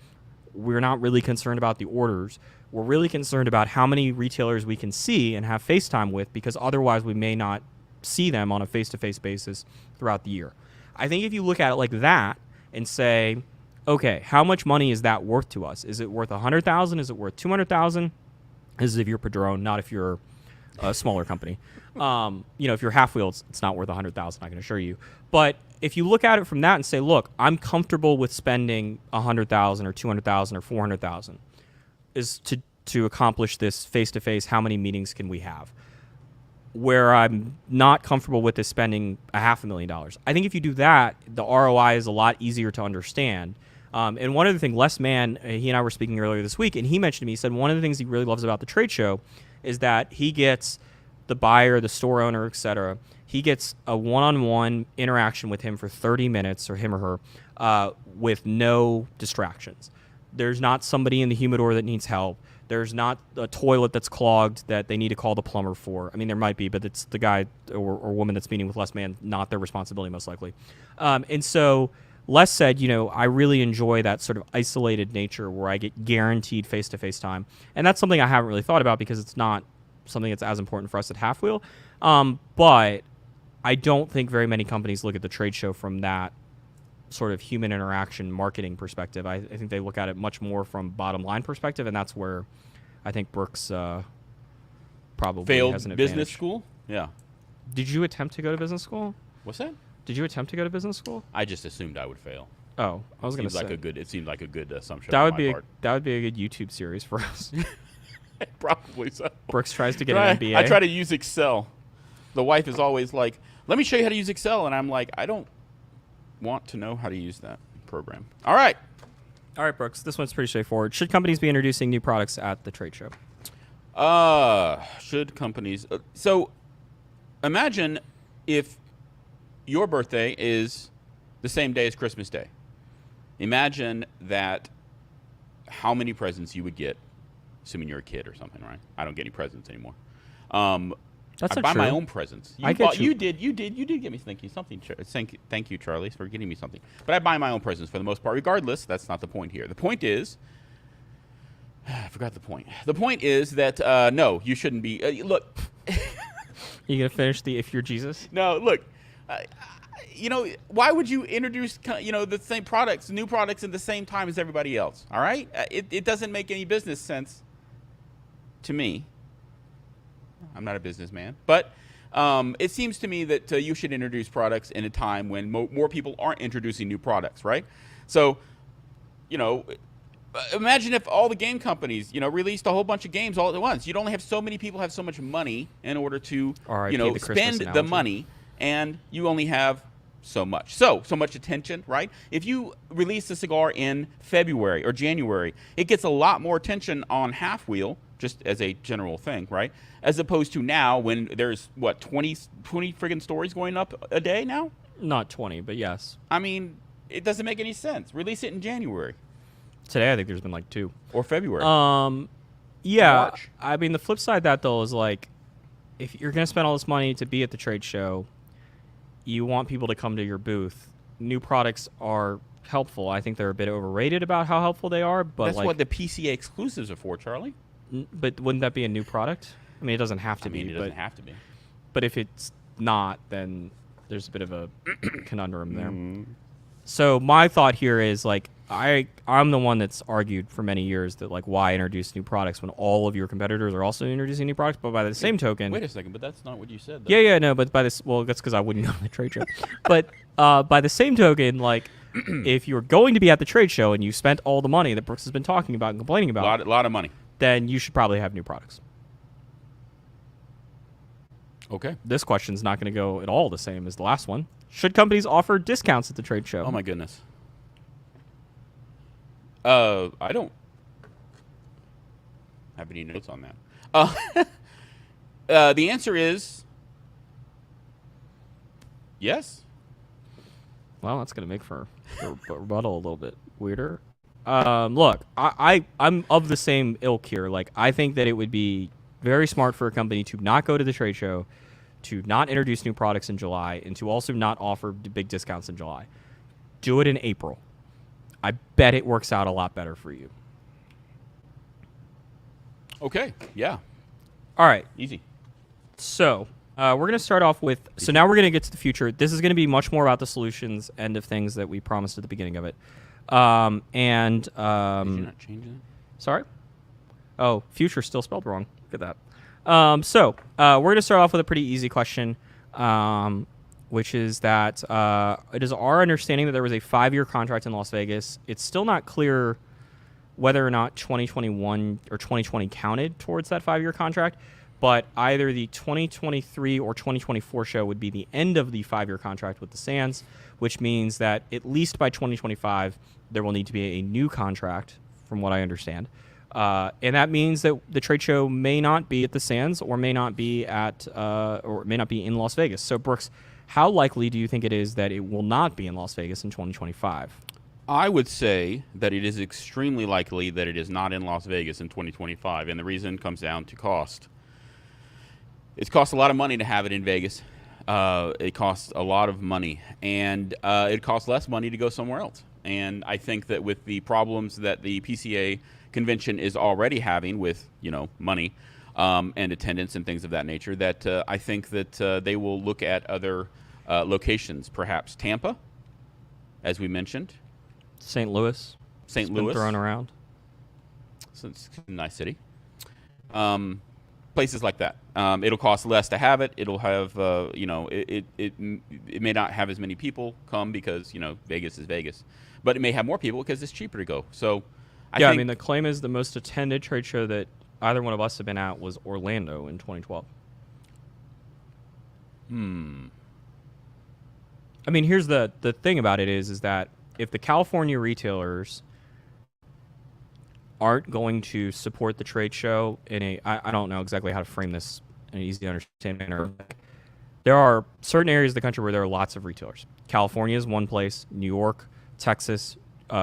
We're not really concerned about the orders. We're really concerned about how many retailers we can see and have FaceTime with, because otherwise we may not see them on a face-to-face basis throughout the year. I think if you look at it like that and say, okay, how much money is that worth to us? Is it worth $100,000? Is it worth $200,000? This is if you're Padron, not if you're a smaller company. If you're half-wheel, it's not worth $100,000, I can assure you. But if you look at it from that and say, look, I'm comfortable with spending $100,000 or $200,000 or $400,000. is to accomplish this face-to-face, how many meetings can we have? Where I'm not comfortable with is spending $500,000. I think if you do that, the ROI is a lot easier to understand. And one other thing, Les Mann, he and I were speaking earlier this week, and he mentioned to me, he said one of the things he really loves about the trade show is that he gets the buyer, the store owner, etc. He gets a one-on-one interaction with him for 30 minutes, or him or her, with no distractions. There's not somebody in the humidor that needs help. There's not a toilet that's clogged that they need to call the plumber for. I mean, there might be, but it's the guy or woman that's meeting with Les Mann, not their responsibility, most likely. And so Les said, I really enjoy that sort of isolated nature where I get guaranteed face-to-face time. And that's something I haven't really thought about because it's not something that's as important for us at Halfwheel. But I don't think very many companies look at the trade show from that sort of human interaction marketing perspective. I think they look at it much more from bottom line perspective, and that's where I think Brooks probably failed has an advantage. business school. Yeah. Did you attempt to go to business school? What's that? Did you attempt to go to business school? I just assumed I would fail. Oh, I was going to say It seemed like a good assumption. That on would my be part. that would be a good YouTube series for us. Probably so. Brooks tries to get an MBA. I try to use Excel. The wife is always like, "Let me show you how to use Excel," and I'm like, "I don't want to know how to use that program." All right, Brooks. This one's pretty straightforward. Should companies be introducing new products at the trade show? Should companies? So, imagine if your birthday is the same day as Christmas Day. Imagine that. How many presents you would get, assuming you're a kid or something, right? I don't get any presents anymore. That's I not buy true. my own presents. I get you. You did get me something. Thank you, Charlie, for getting me something. But I buy my own presents for the most part. Regardless, that's not the point here. The point is, I forgot the point. The point is that no, you shouldn't be. Look, You gonna finish the "If You're Jesus"? no, look. Why would you introduce the same products, new products, at the same time as everybody else? All right, it doesn't make any business sense to me. I'm not a businessman, but it seems to me that you should introduce products in a time when more people aren't introducing new products, right? So, imagine if all the game companies, released a whole bunch of games all at once. You'd only have so many people have so much money in order to, the spend the money, and you only have so much. So much attention, right? If you release a cigar in February or January, it gets a lot more attention on Halfwheel, just as a general thing, right? As opposed to now when there's, 20 friggin' stories going up a day now? Not 20, but yes. I mean, it doesn't make any sense. Release it in January. Today, I think there's been like 2. Or February. Yeah. March. I mean, the flip side of that, though, is like, if you're going to spend all this money to be at the trade show, you want people to come to your booth. New products are helpful. I think they're a bit overrated about how helpful they are, but that's what the PCA exclusives are for, Charlie. But wouldn't that be a new product? I mean, it doesn't have to be. It doesn't have to be. But if it's not, then there's a bit of a conundrum there. Mm-hmm. So my thought here is like I'm the one that's argued for many years that like why introduce new products when all of your competitors are also introducing new products. But by the same token, wait a second, but that's not what you said. Though. Yeah, no, but that's because I wouldn't go to the trade show. But by the same token, like if you're going to be at the trade show and you spent all the money that Brooks has been talking about and complaining about, a lot of money, then you should probably have new products. Okay. This question's not going to go at all the same as the last one. Should companies offer discounts at the trade show? Oh my goodness. I don't have any notes on that. The answer is yes. Well, that's going to make for a rebuttal a little bit weirder. Look, I'm of the same ilk here. Like, I think that it would be very smart for a company to not go to the trade show, to not introduce new products in July, and to also not offer big discounts in July. Do it in April. I bet it works out a lot better for you. Okay. Yeah. All right. Easy. So we're going to start off with... So now we're going to get to the future. This is going to be much more about the solutions end of things that we promised at the beginning of it. Did you not change that? Sorry? Oh, future still spelled wrong. Look at that. So we're going to start off with a pretty easy question, which is that it is our understanding that there was a 5-year contract in Las Vegas. It's still not clear whether or not 2021 or 2020 counted towards that 5-year contract. But either the 2023 or 2024 show would be the end of the 5-year contract with the Sands, which means that at least by 2025, there will need to be a new contract, from what I understand. And that means that the trade show may not be at the Sands or may not be in Las Vegas. So, Brooks, how likely do you think it is that it will not be in Las Vegas in 2025? I would say that it is extremely likely that it is not in Las Vegas in 2025, and the reason comes down to cost. It costs a lot of money to have it in Vegas. It costs a lot of money, and it costs less money to go somewhere else. And I think that with the problems that the PCA convention is already having with, money and attendance and things of that nature, that I think that they will look at other locations, perhaps Tampa, as we mentioned. St. Louis. St. Been Louis. thrown around. So it's a nice city. Places like that. It'll cost less to have it. It'll have, it may not have as many people come because, Vegas is Vegas. But it may have more people because it's cheaper to go. So, I think the claim is the most attended trade show that either one of us have been at was Orlando in 2012. I mean, here's the thing about it is that if the California retailers aren't going to support the trade show in I don't know exactly how to frame this in an easy to understand manner. There are certain areas of the country where there are lots of retailers. California is one place. New York, Texas,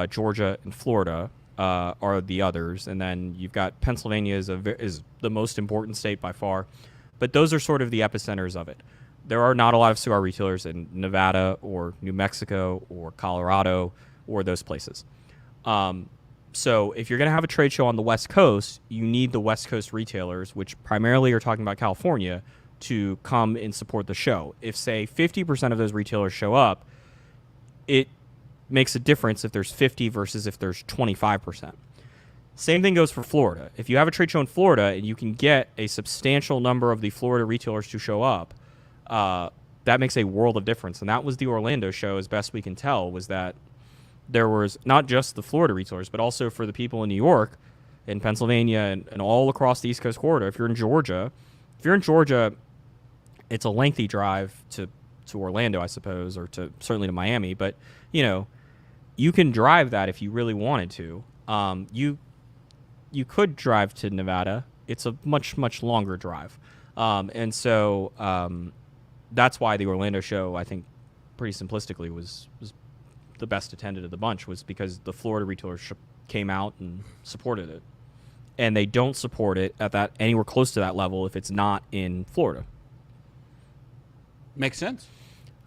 Georgia, and Florida are the others. And then you've got Pennsylvania is the most important state by far. But those are sort of the epicenters of it. There are not a lot of cigar retailers in Nevada or New Mexico or Colorado or those places. So if you're going to have a trade show on the West Coast, you need the West Coast retailers, which primarily are talking about California, to come and support the show. If, say, 50% of those retailers show up, it makes a difference if there's 50 versus if there's 25%. Same thing goes for Florida. If you have a trade show in Florida and you can get a substantial number of the Florida retailers to show up, that makes a world of difference. And that was the Orlando show, as best we can tell, was that there was not just the Florida retailers, but also for the people in New York, in Pennsylvania, and all across the East Coast corridor. If you're in Georgia, it's a lengthy drive to Orlando, I suppose, or certainly to Miami. But, you can drive that if you really wanted to. You could drive to Nevada. It's a much, much longer drive. And so that's why the Orlando show, I think, pretty simplistically, was the best attended of the bunch, was because the Florida retailers came out and supported it. And they don't support it at that anywhere close to that level if it's not in Florida. Makes sense.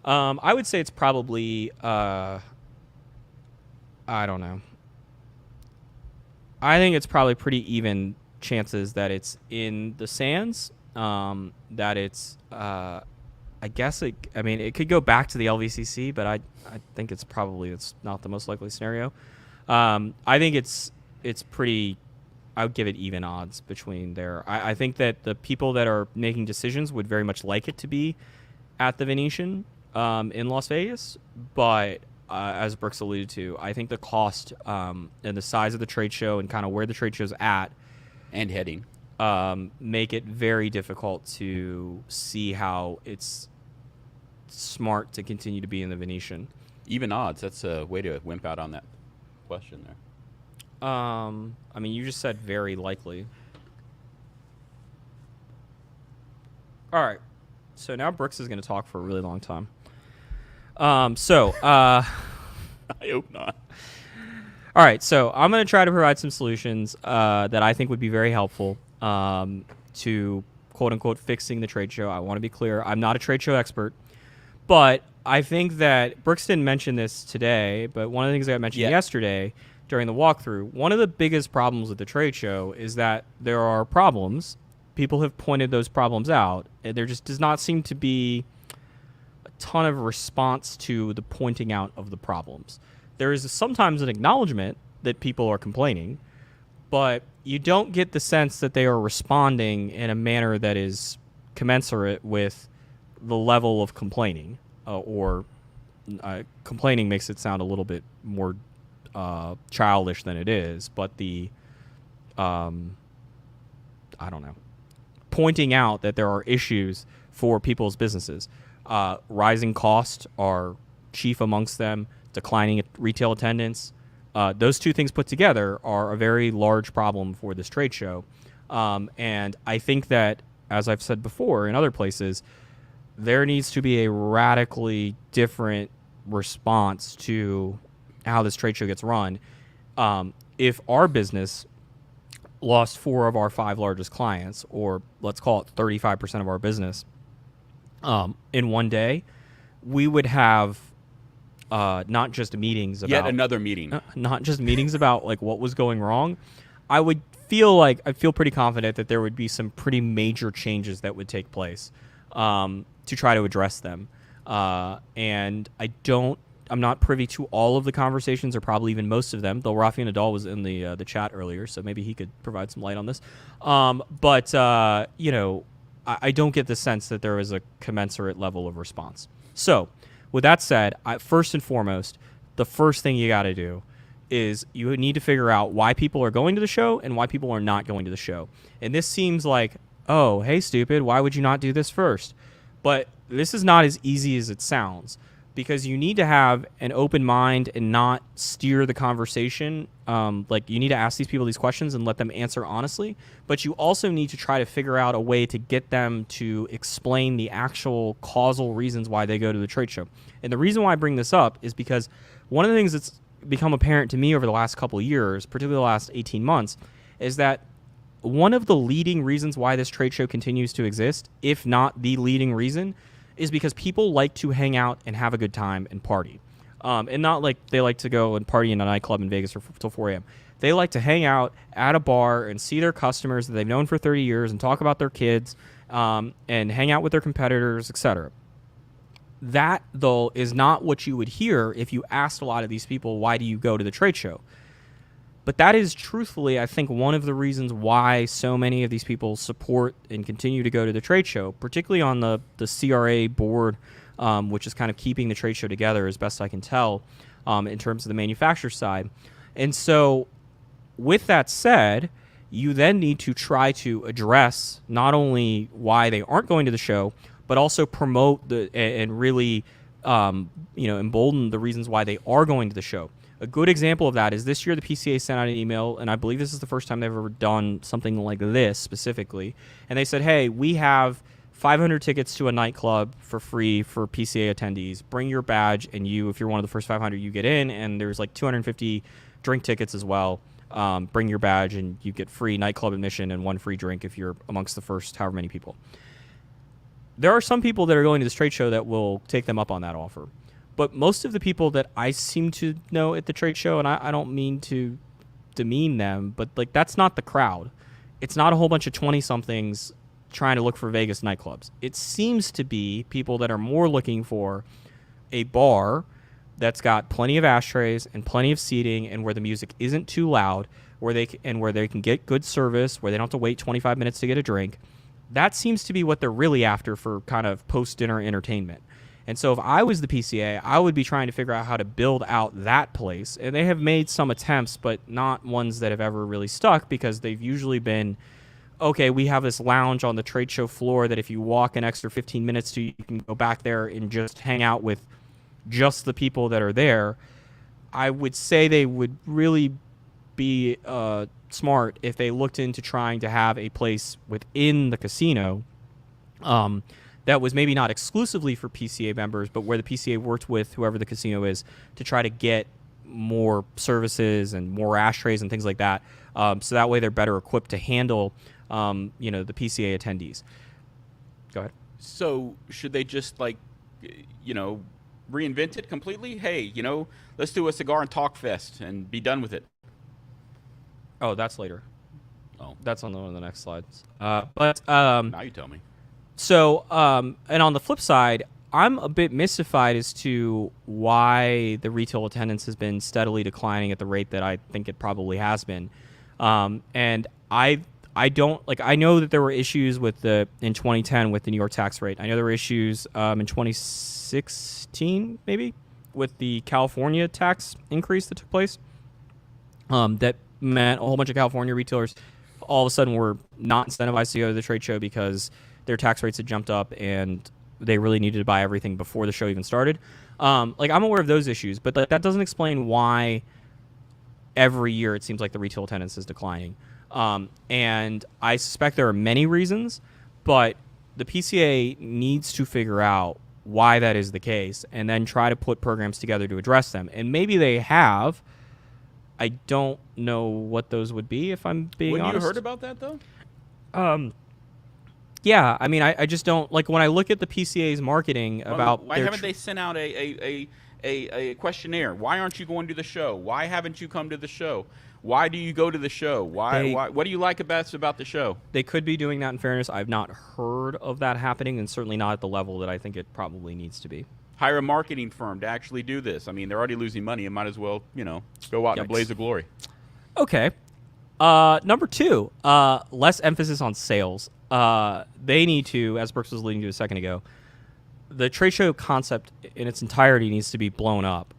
I would say it's probably, I don't know. I think it's probably pretty even chances that it's in the Sands, that it's, I guess it could go back to the LVCC, but I think it's not the most likely scenario. I think it's pretty, I would give it even odds between there. I think that the people that are making decisions would very much like it to be at the Venetian in Las Vegas, but as Brooks alluded to, I think the cost and the size of the trade show and kind of where the trade show's at and heading make it very difficult to see how it's smart to continue to be in the Venetian. Even odds. That's a way to wimp out on that question there. You just said very likely. All right. So now Brooks is going to talk for a really long time. I hope not. All right. So I'm going to try to provide some solutions that I think would be very helpful to quote unquote fixing the trade show. I want to be clear. I'm not a trade show expert, but I think that Brooks didn't mention this today, but one of the things that I mentioned yesterday during the walkthrough, one of the biggest problems with the trade show is that there are problems. People have pointed those problems out, and there just does not seem to be a ton of response to the pointing out of the problems. There is sometimes an acknowledgement that people are complaining, but you don't get the sense that they are responding in a manner that is commensurate with the level of complaining, or complaining makes it sound a little bit more childish than it is, but the I don't know, pointing out that there are issues for people's businesses. Rising costs are chief amongst them. Declining retail attendance. Those two things put together are a very large problem for this trade show. And I think that, as I've said before in other places, there needs to be a radically different response to how this trade show gets run. If our business lost 4 of our 5 largest clients, or let's call it 35% of our business, in one day, we would have not just meetings about... Yet another meeting. Not just meetings about like what was going wrong. I feel pretty confident that there would be some pretty major changes that would take place to try to address them. And I'm not privy to all of the conversations, or probably even most of them, though Rafi Nadal was in the chat earlier, so maybe he could provide some light on this. But I don't get the sense that there is a commensurate level of response. So, with that said, first and foremost, the first thing you got to do is you need to figure out why people are going to the show and why people are not going to the show. And this seems like, oh, hey, stupid, why would you not do this first? But this is not as easy as it sounds, because you need to have an open mind and not steer the conversation. Like, you need to ask these people these questions and let them answer honestly, but you also need to try to figure out a way to get them to explain the actual causal reasons why they go to the trade show. And the reason why I bring this up is because one of the things that's become apparent to me over the last couple of years, particularly the last 18 months, is that one of the leading reasons why this trade show continues to exist, if not the leading reason, is because people like to hang out and have a good time and party. And not like they like to go and party in a nightclub in Vegas till 4 a.m. They like to hang out at a bar and see their customers that they've known for 30 years and talk about their kids, and hang out with their competitors, etc. That, though, is not what you would hear if you asked a lot of these people, why do you go to the trade show? But that is truthfully, I think, one of the reasons why so many of these people support and continue to go to the trade show, particularly on the CRA board, which is kind of keeping the trade show together as best I can tell, in terms of the manufacturer side. And so with that said, you then need to try to address not only why they aren't going to the show, but also promote and really embolden the reasons why they are going to the show. A good example of that is this year the PCA sent out an email, and I believe this is the first time they've ever done something like this specifically. And they said, hey, we have 500 tickets to a nightclub for free for PCA attendees. Bring your badge, and if you're one of the first 500, you get in, and there's like 250 drink tickets as well. Bring your badge, and you get free nightclub admission and 1 free drink if you're amongst the first however many people. There are some people that are going to this trade show that will take them up on that offer. But most of the people that I seem to know at the trade show, and I don't mean to demean them, but like that's not the crowd. It's not a whole bunch of 20-somethings trying to look for Vegas nightclubs. It seems to be people that are more looking for a bar that's got plenty of ashtrays and plenty of seating, and where the music isn't too loud, where they can get good service, where they don't have to wait 25 minutes to get a drink. That seems to be what they're really after for kind of post-dinner entertainment. And so if I was the PCA, I would be trying to figure out how to build out that place. And they have made some attempts, but not ones that have ever really stuck, because they've usually been, okay, we have this lounge on the trade show floor that if you walk an extra 15 minutes to, you can go back there and just hang out with just the people that are there. I would say they would really be smart if they looked into trying to have a place within the casino that was maybe not exclusively for PCA members, but where the PCA worked with whoever the casino is to try to get more services and more ashtrays and things like that. So that way they're better equipped to handle, the PCA attendees. Go ahead. So should they just reinvent it completely? Hey, let's do a cigar and talk fest and be done with it. Oh, that's later. Oh, that's on one of the next slides. Now you tell me. So, and on the flip side, I'm a bit mystified as to why the retail attendance has been steadily declining at the rate that I think it probably has been. And I know that there were issues in 2010 with the New York tax rate. I know there were issues in 2016 maybe with the California tax increase that took place. that meant a whole bunch of California retailers all of a sudden were not incentivized to go to the trade show because their tax rates had jumped up and they really needed to buy everything before the show even started. Like, I'm aware of those issues, but that doesn't explain why every year it seems like the retail attendance is declining. And I suspect there are many reasons, but the PCA needs to figure out why that is the case and then try to put programs together to address them. And maybe they have. I don't know what those would be, if I'm being honest. Wouldn't you heard about that, though? Yeah, I mean, I just don't, like, when I look at the PCA's marketing about... Why haven't they sent out a questionnaire? Why aren't you going to the show? Why haven't you come to the show? Why do you go to the show? Why? What do you like best about the show? They could be doing that, in fairness. I've not heard of that happening, and certainly not at the level that I think it probably needs to be. Hire a marketing firm to actually do this. I mean, they're already losing money. It might as well, go out in a blaze of glory. Okay. Number 2, less emphasis on sales. They need to, as Brooks was alluding to a second ago, the trade show concept in its entirety needs to be blown up.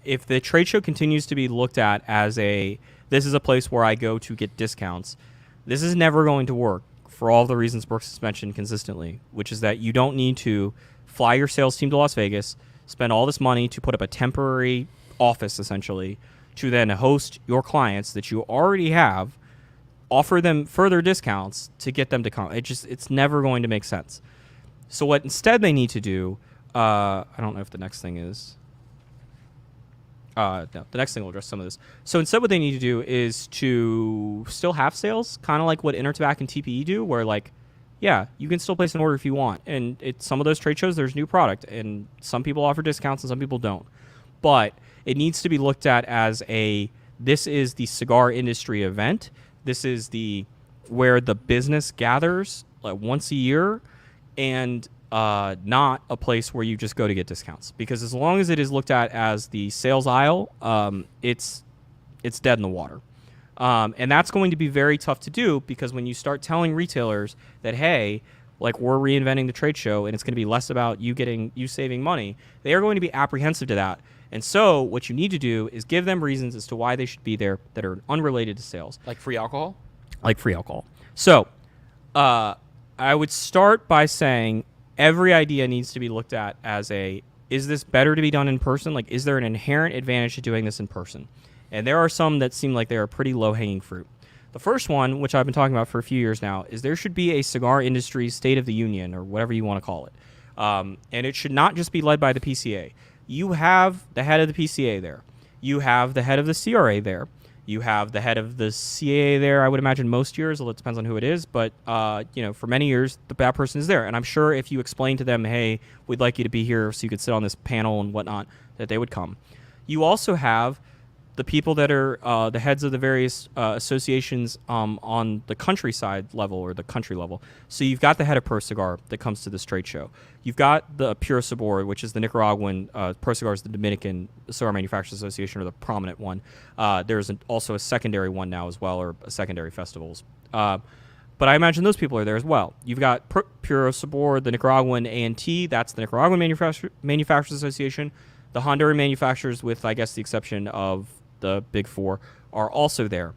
If the trade show continues to be looked at as this is a place where I go to get discounts, this is never going to work for all the reasons Brooks has mentioned consistently, which is that you don't need to fly your sales team to Las Vegas, spend all this money to put up a temporary office, essentially, to then host your clients that you already have, offer them further discounts to get them to come. It's never going to make sense. So what instead they need to do, I don't know if the next thing is... no, the next thing will address some of this. So instead what they need to do is to still have sales, kind of like what Intertabac and TPE do, where, like, yeah, you can still place an order if you want. And some of those trade shows, there's new product, and some people offer discounts and some people don't. But it needs to be looked at as this is the cigar industry event. This is where the business gathers, like, once a year, and not a place where you just go to get discounts. Because as long as it is looked at as the sales aisle, it's dead in the water. And that's going to be very tough to do, because when you start telling retailers that, hey, like, we're reinventing the trade show and it's going to be less about you saving money, they are going to be apprehensive to that. And so what you need to do is give them reasons as to why they should be there that are unrelated to sales. Like free alcohol? Like free alcohol. So I would start by saying every idea needs to be looked at as is this better to be done in person? Like, is there an inherent advantage to doing this in person? And there are some that seem like they are pretty low-hanging fruit. The first one, which I've been talking about for a few years now, is there should be a cigar industry state of the union, or whatever you want to call it. And it should not just be led by the PCA. You have the head of the PCA there. You have the head of the CRA there. You have the head of the CAA there, I would imagine most years, although it depends on who it is. But, for many years, that person is there. And I'm sure if you explain to them, hey, we'd like you to be here so you could sit on this panel and whatnot, that they would come. You also have the people that are the heads of the various associations on the countryside level, or the country level. So you've got the head of Pro Cigar that comes to this trade show. You've got the Puro Sabor, which is the Nicaraguan, Pro Cigar is the Dominican Cigar Manufacturers Association, or the prominent one. There's also a secondary one now as well, or secondary festivals. But I imagine those people are there as well. You've got Puro Sabor, the Nicaraguan A&T, that's the Nicaraguan Manufacturers Association. The Honduran manufacturers, with, I guess, the exception of the Big Four, are also there.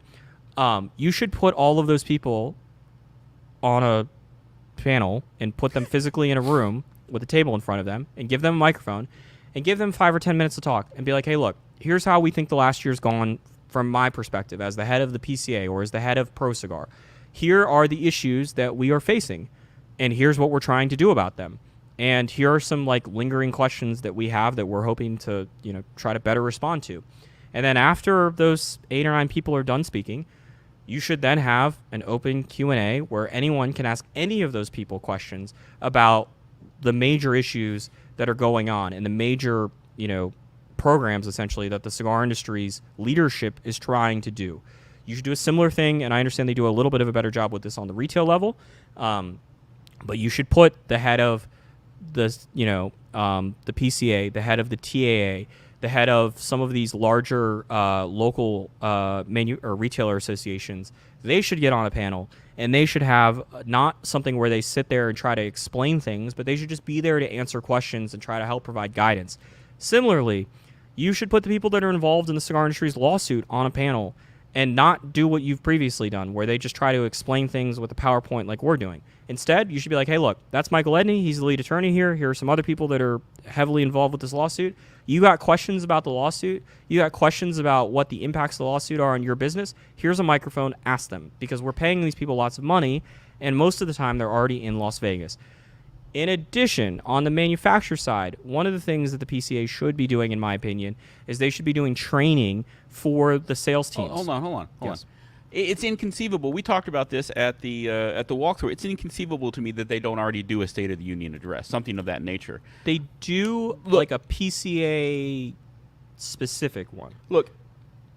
You should put all of those people on a panel and put them physically in a room with a table in front of them and give them a microphone and give them 5 or 10 minutes to talk and be like, hey, look, here's how we think the last year's gone from my perspective as the head of the PCA or as the head of Pro Cigar. Here are the issues that we are facing, and here's what we're trying to do about them. And here are some, like, lingering questions that we have that we're hoping to, try to better respond to. And then after those 8 or 9 people are done speaking, you should then have an open Q&A where anyone can ask any of those people questions about the major issues that are going on and the major, programs, essentially, that the cigar industry's leadership is trying to do. You should do a similar thing, and I understand they do a little bit of a better job with this on the retail level, but you should put the head of the PCA, the head of the TAA, the head of some of these larger local retailer associations. They should get on a panel, and they should have not something where they sit there and try to explain things, but they should just be there to answer questions and try to help provide guidance. Similarly, You should put the people that are involved in the cigar industry's lawsuit on a panel and not do what you've previously done, where they just try to explain things with a PowerPoint like we're doing. Instead, you should be like, hey, look, that's Michael Edney. He's the lead attorney here. Here are some other people that are heavily involved with this lawsuit. You got questions about the lawsuit. You got questions about what the impacts of the lawsuit are on your business. Here's a microphone. Ask them, because we're paying these people lots of money, and most of the time they're already in Las Vegas. In addition, on the manufacturer side, one of the things that the PCA should be doing, in my opinion, is they should be doing training for the sales teams. Hold on. Yes. It's inconceivable. We talked about this at the walkthrough. It's inconceivable to me that they don't already do a State of the Union address, something of that nature. They do like a PCA specific one. Look,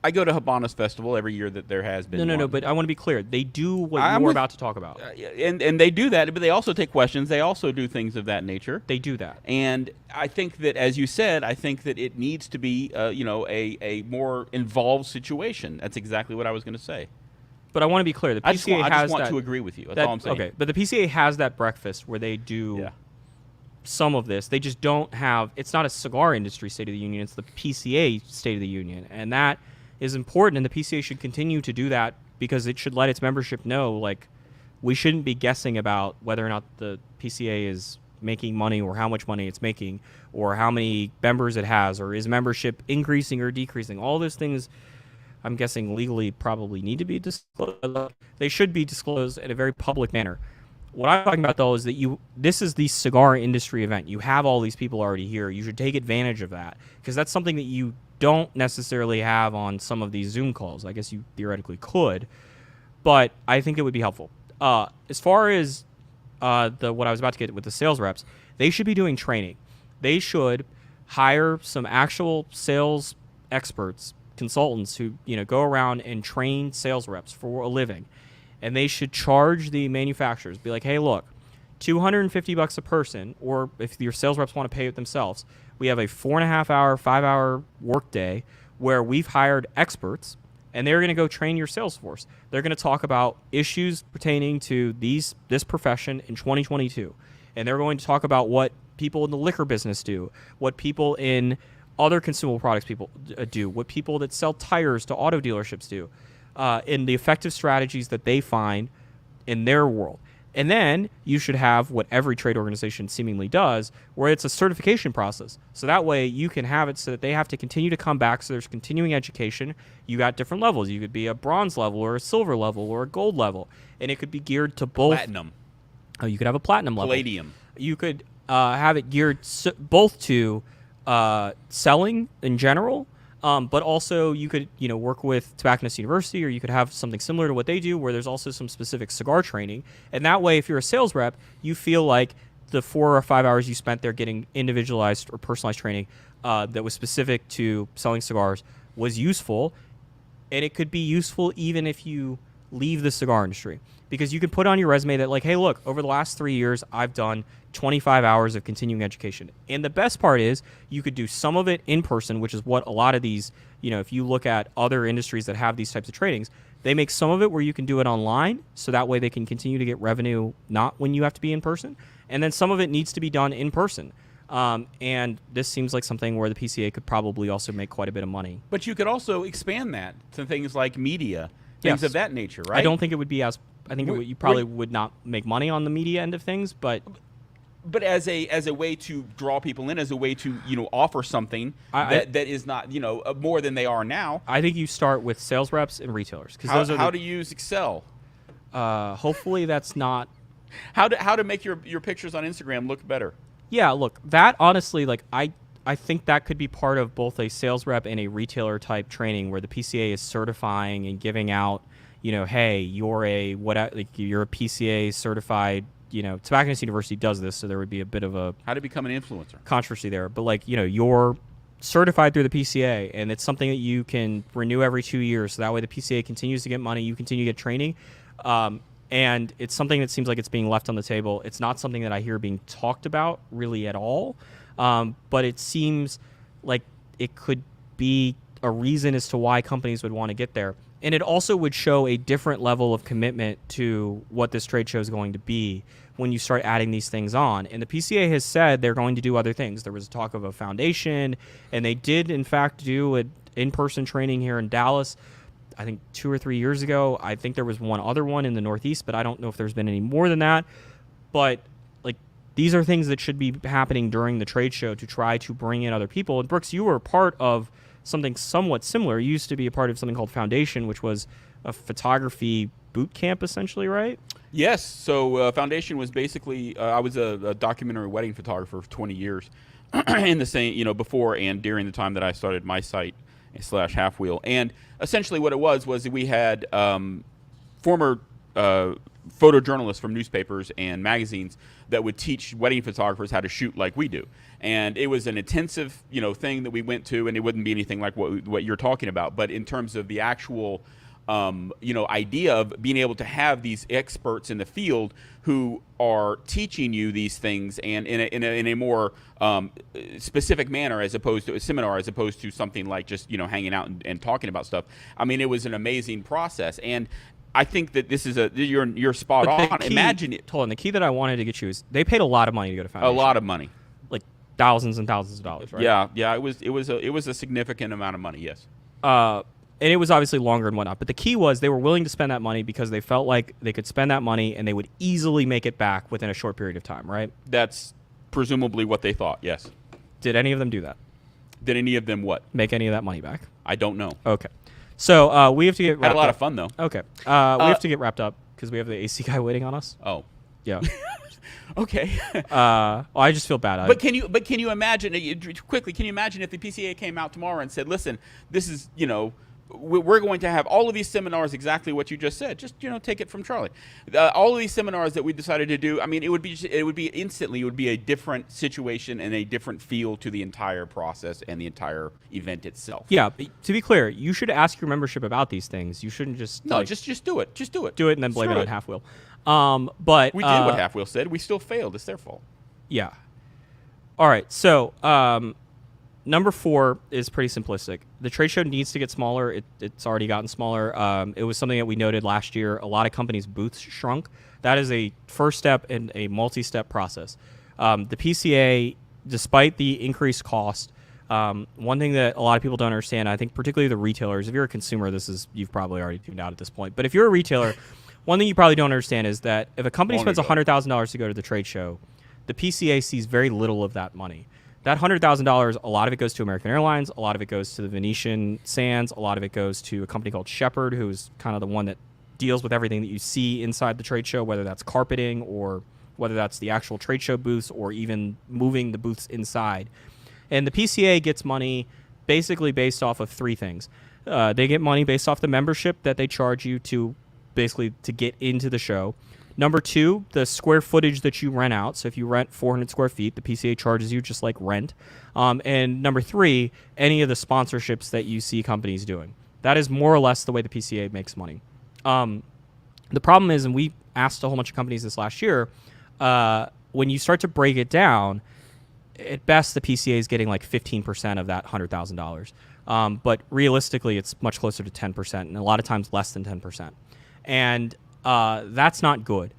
I go to Habanos Festival every year that there has been. No, but I want to be clear. They do what we're about to talk about. And they do that, but they also take questions. They also do things of that nature. They do that. And I think that, as you said, I think that it needs to be, a more involved situation. That's exactly what I was going to say. But I want to be clear. The PCA I just want that, to agree with you. That's all I'm saying. Okay, but the PCA has that breakfast where they do some of this. They just don't have. It's not a cigar industry State of the Union. It's the PCA State of the Union, and that is important. And the PCA should continue to do that, because it should let its membership know, like, we shouldn't be guessing about whether or not the PCA is making money, or how much money it's making, or how many members it has, or is membership increasing or decreasing. All those things, I'm guessing, legally probably need to be disclosed. They should be disclosed in a very public manner. What I'm talking about, though, is that this is the cigar industry event. You have all these people already here. You should take advantage of that, because that's something that you don't necessarily have on some of these Zoom calls. I guess you theoretically could, but I think it would be helpful. As far as what I was about to get with the sales reps, they should be doing training. They should hire some actual sales experts, consultants who go around and train sales reps for a living, and they should charge the manufacturers. Be like, hey, look, $250 a person, or if your sales reps want to pay it themselves, we have a 4.5-hour, 5-hour workday where we've hired experts, and they're going to go train your sales force. They're going to talk about issues pertaining to this profession in 2022, and they're going to talk about what people in the liquor business do, what people in other consumable products people do, what people that sell tires to auto dealerships do, and the effective strategies that they find in their world. And then you should have what every trade organization seemingly does, where it's a certification process. So that way you can have it so that they have to continue to come back. So there's continuing education. You got different levels. You could be a bronze level, or a silver level, or a gold level. And it could be geared to both. Platinum. Oh, you could have a platinum level. Palladium. You could have it geared both to selling in general, but also you could work with Tobacconist University, or you could have something similar to what they do, where there's also some specific cigar training. And that way, if you're a sales rep, you feel like the 4 or 5 hours you spent there getting individualized or personalized training that was specific to selling cigars was useful. And it could be useful even if you leave the cigar industry, because you can put on your resume that, like, hey, look, over the last 3 years, I've done 25 hours of continuing education. And the best part is you could do some of it in person, which is what a lot of these, if you look at other industries that have these types of trainings, they make some of it where you can do it online, so that way they can continue to get revenue not when you have to be in person. And then some of it needs to be done in person. And this seems like something where the PCA could probably also make quite a bit of money. But you could also expand that to things like media, things of that nature, right? I don't think it would be as... I think you probably would not make money on the media end of things, but as a way to draw people in, as a way to offer something that is not more than they are now. I think you start with sales reps and retailers, because those are how to use Excel. Hopefully that's not how to make your pictures on Instagram look better. Yeah, look, that honestly, like I think that could be part of both a sales rep and a retailer type training, where the PCA is certifying and giving out, hey, you're a PCA certified, Tobacconist University does this, so there would be a bit of a how to become an influencer controversy there. But you're certified through the PCA, and it's something that you can renew every 2 years. So that way the PCA continues to get money, you continue to get training. And it's something that seems like it's being left on the table. It's not something that I hear being talked about really at all. But it seems like it could be a reason as to why companies would want to get there. And it also would show a different level of commitment to what this trade show is going to be when you start adding these things on. And the PCA has said they're going to do other things. There was talk of a foundation, and they did, in fact, do an in-person training here in Dallas, I think 2 or 3 years ago. I think there was one other one in the Northeast, but I don't know if there's been any more than that. But like, these are things that should be happening during the trade show to try to bring in other people. And Brooks, you were part of something somewhat similar. You used to be a part of something called Foundation, which was a photography boot camp, essentially, right? Yes. So Foundation was basically I was a documentary wedding photographer for 20 years, in the same before and during the time that I started my site / halfwheel. And essentially, what it was we had former photojournalists from newspapers and magazines that would teach wedding photographers how to shoot like we do. And it was an intensive, thing that we went to, and it wouldn't be anything like what you're talking about. But in terms of the actual, idea of being able to have these experts in the field who are teaching you these things and in a more specific manner, as opposed to a seminar, as opposed to something like just hanging out and talking about stuff. I mean, it was an amazing process. And I think that this is you're spot on. Imagine it. Hold on. The key that I wanted to get you is they paid a lot of money to go to Foundation. A lot of money, like thousands and thousands of dollars, right? Yeah. It was a significant amount of money. Yes. And it was obviously longer and whatnot. But the key was they were willing to spend that money because they felt like they could spend that money and they would easily make it back within a short period of time, right? That's presumably what they thought. Yes. Did any of them do that? Did any of them what? Make any of that money back? I don't know. Okay. So we have to get wrapped up. Had a lot of fun, though. Okay. We have to get wrapped up because we have the AC guy waiting on us. Oh. Yeah. Okay. I just feel bad. But can you imagine quickly? Can you imagine if the PCA came out tomorrow and said, "Listen, this is we're going to have all of these seminars exactly what you just said. Just take it from Charlie. All of these seminars that we decided to do. I mean, it would be instantly. It would be a different situation and a different feel to the entire process and the entire event itself. Yeah. To be clear, you should ask your membership about these things. You shouldn't just just do it. Just do it. Do it and then blame it on Halfwheel. But we did what Halfwheel said. We still failed. It's their fault. Yeah. All right. So number 4 is pretty simplistic. The trade show needs to get smaller. It's already gotten smaller. It was something that we noted last year. A lot of companies' booths shrunk. That is a first step in a multi-step process. The PCA, despite the increased cost, one thing that a lot of people don't understand, I think particularly the retailers, if you're a consumer, you've probably already tuned out at this point. But if you're a retailer, one thing you probably don't understand is that if a company spends $100,000 to go to the trade show, the PCA sees very little of that money. That $100,000, a lot of it goes to American Airlines, a lot of it goes to the Venetian Sands, a lot of it goes to a company called Shepherd, who is kind of the one that deals with everything that you see inside the trade show, whether that's carpeting or whether that's the actual trade show booths or even moving the booths inside. And the PCA gets money basically based off of 3 things. They get money based off the membership that they charge you to get into the show. Number 2, the square footage that you rent out. So if you rent 400 square feet, the PCA charges you just like rent. And number 3, any of the sponsorships that you see companies doing. That is more or less the way the PCA makes money. The problem is, and we asked a whole bunch of companies this last year, when you start to break it down, at best the PCA is getting like 15% of that $100,000. But realistically, it's much closer to 10%, and a lot of times less than 10%. And that's not good.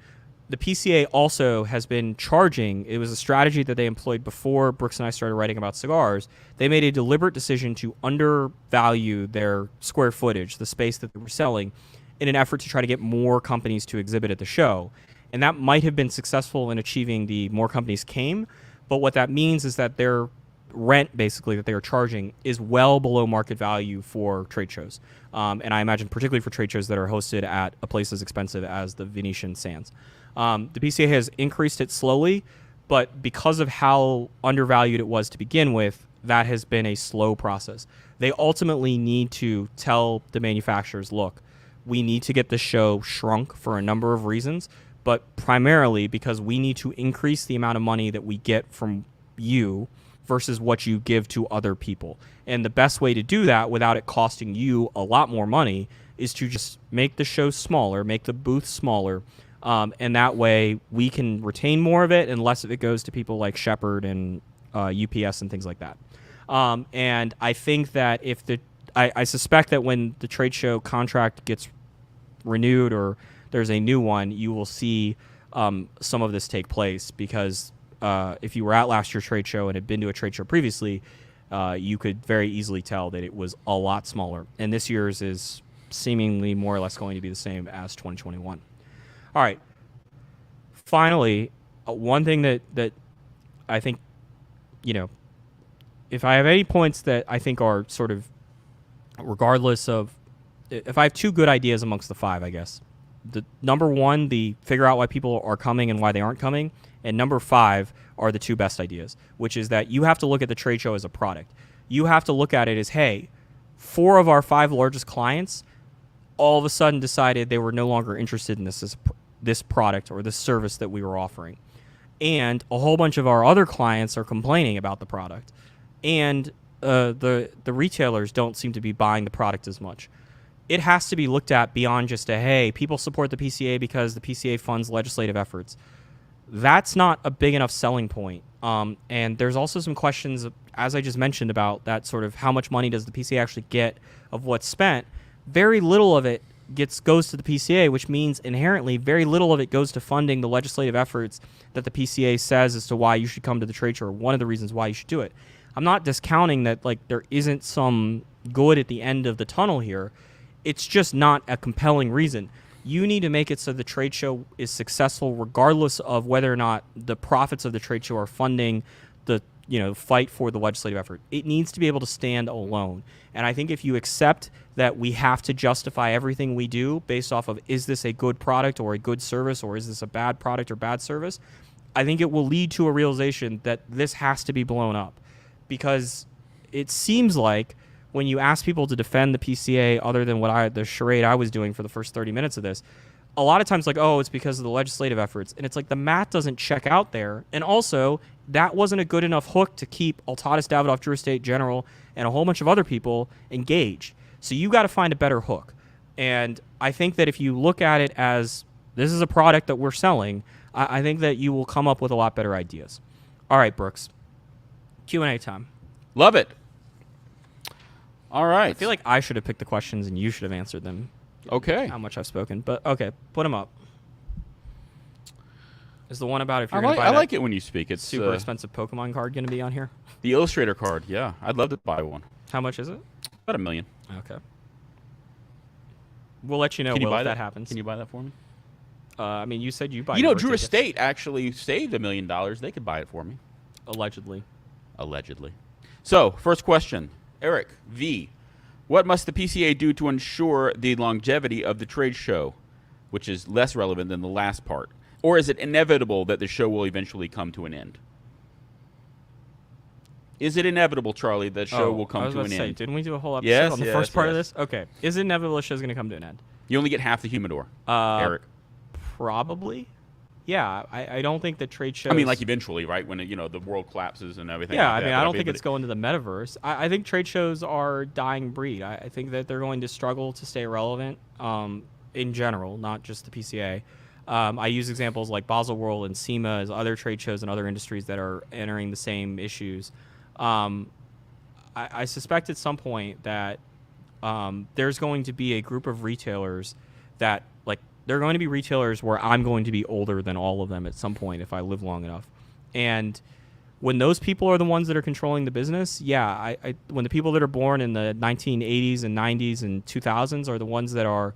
The PCA also has been charging. It was a strategy that they employed before Brooks and I started writing about cigars. They made a deliberate decision to undervalue their square footage, the space that they were selling, in an effort to try to get more companies to exhibit at the show. And that might have been successful in achieving the more companies came, but what that means is that their rent, basically, that they are charging is well below market value for trade shows. And I imagine particularly for trade shows that are hosted at a place as expensive as the Venetian Sands. The PCA has increased it slowly, but because of how undervalued it was to begin with, that has been a slow process. They ultimately need to tell the manufacturers, look, we need to get the show shrunk for a number of reasons, but primarily because we need to increase the amount of money that we get from you versus what you give to other people. And the best way to do that without it costing you a lot more money is to just make the show smaller, make the booth smaller, and that way we can retain more of it and less of it goes to people like Shepherd and UPS and things like that. And I think that I suspect that when the trade show contract gets renewed or there's a new one, you will see some of this take place because if you were at last year's trade show and had been to a trade show previously, you could very easily tell that it was a lot smaller. And this year's is seemingly more or less going to be the same as 2021. All right. Finally, one thing that I think, if I have any points that I think are sort of regardless of, if I have two good ideas amongst the five, I guess. The number one, the figure out why people are coming and why they aren't coming. And number five are the two best ideas, which is that you have to look at the trade show as a product. You have to look at it as, hey, 4 of our 5 largest clients all of a sudden decided they were no longer interested in this product or this service that we were offering. And a whole bunch of our other clients are complaining about the product. And the retailers don't seem to be buying the product as much. It has to be looked at beyond just hey, people support the PCA because the PCA funds legislative efforts. That's not a big enough selling point. And there's also some questions, as I just mentioned, about that sort of how much money does the PCA actually get of what's spent. Very little of it goes to the PCA, which means inherently very little of it goes to funding the legislative efforts that the PCA says as to why you should come to the trade show, or one of the reasons why you should do it. I'm not discounting that there isn't some good at the end of the tunnel here. It's just not a compelling reason. You need to make it so the trade show is successful regardless of whether or not the profits of the trade show are funding the fight for the legislative effort. It needs to be able to stand alone. And I think if you accept that we have to justify everything we do based off of is this a good product or a good service or is this a bad product or bad service, I think it will lead to a realization that this has to be blown up. Because it seems like when you ask people to defend the PCA, other than the charade I was doing for the first 30 minutes of this, a lot of times it's because of the legislative efforts. And it's the math doesn't check out there. And also, that wasn't a good enough hook to keep Altadas Davidoff, Drew Estate General, and a whole bunch of other people engaged. So you got to find a better hook. And I think that if you look at it as this is a product that we're selling, I think that you will come up with a lot better ideas. All right, Brooks. Q&A time. Love it. All right. I feel like I should have picked the questions and you should have answered them. Okay. How much I've spoken. But, okay, put them up. Is the one about if you're going to buy I like it when you speak. It's super expensive Pokemon card going to be on here? The Illustrator card, yeah. I'd love to buy one. How much is it? About $1 million. Okay. We'll let you know, Will, if that happens. Can you buy that for me? You said you buy Drew tickets. Estate actually saved $1 million. They could buy it for me. Allegedly. So, first question. Eric V. What must the PCA do to ensure the longevity of the trade show, which is less relevant than the last part? Or is it inevitable that the show will eventually come to an end? Is it inevitable, Charlie, that the show will come to an end? Didn't we do a whole episode on the first part of yes. this? Okay. Is it inevitable the show's going to come to an end? You only get half the humidor, Eric. Probably. Yeah, I don't think the trade shows... eventually, right? When, the world collapses and everything. Yeah, like that. I don't think it's going to the metaverse. I think trade shows are dying breed. I think that they're going to struggle to stay relevant in general, not just the PCA. I use examples like Basel World and SEMA as other trade shows and other industries that are entering the same issues. I suspect at some point that there's going to be a group of retailers that, there are going to be retailers where I'm going to be older than all of them at some point if I live long enough. And when those people are the ones that are controlling the business, when the people that are born in the 1980s and 90s and 2000s are the ones that are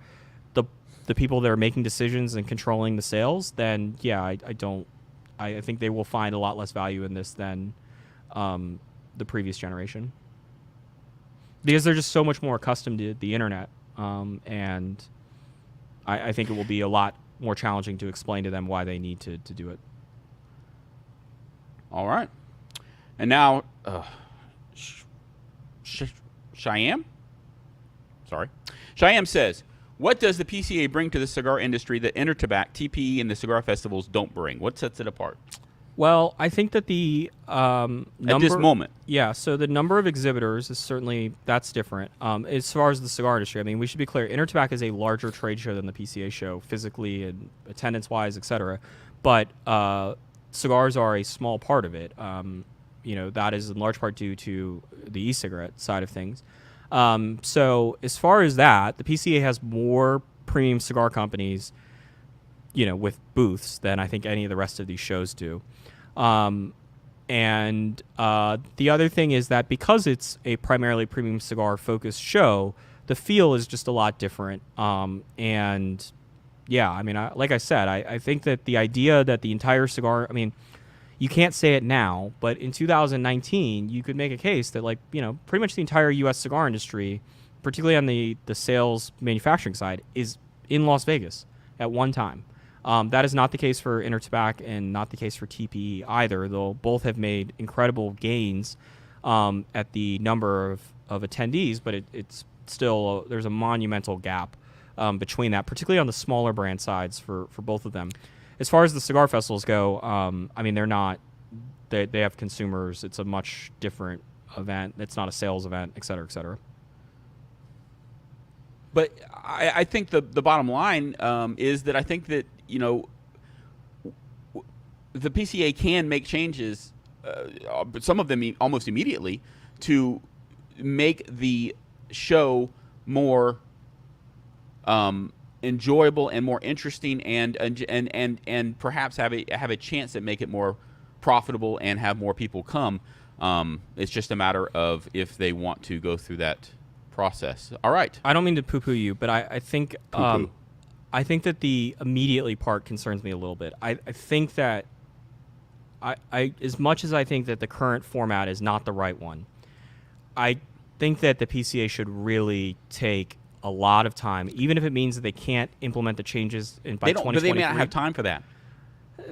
the people that are making decisions and controlling the sales, then I think they will find a lot less value in this than the previous generation. Because they're just so much more accustomed to the internet, and I think it will be a lot more challenging to explain to them why they need to do it. All right. And now, Shyam? Sorry. Shyam says, what does the PCA bring to the cigar industry that Intertabac, TPE, and the cigar festivals don't bring? What sets it apart? Well, I think that the number... At this moment. Yeah, so the number of exhibitors is certainly... That's different. As far as the cigar industry, we should be clear. Intertabac is a larger trade show than the PCA show, physically and attendance-wise, etc. But cigars are a small part of it. That is in large part due to the e-cigarette side of things. So as far as that, the PCA has more premium cigar companies, with booths than I think any of the rest of these shows do. And the other thing is that because it's a primarily premium cigar focused show, the feel is just a lot different. And yeah, I mean, like I said, I think that the idea that the entire cigar, I mean, you can't say it now, but in 2019, you could make a case that, like, pretty much the entire U.S. cigar industry, particularly on the sales manufacturing side, is in Las Vegas at one time. That is not the case for Intertabac and not the case for TPE either, though both have made incredible gains at the number of attendees, but it's still, there's a monumental gap between that, particularly on the smaller brand sides for both of them. As far as the cigar festivals go, I mean, they're not, they have consumers. It's a much different event. It's not a sales event, et cetera, et cetera. But I think the bottom line is that I think that, the PCA can make changes, but some of them almost immediately, to make the show more enjoyable and more interesting, and perhaps have a chance at make it more profitable and have more people come. It's just a matter of if they want to go through that process. All right. I don't mean to poo-poo you, but I think I think that the immediately part concerns me a little bit. I think that I as much as I think that the current format is not the right one, I think that the PCA should really take a lot of time, even if it means that they can't implement the changes by 2023. But they may not have time for that.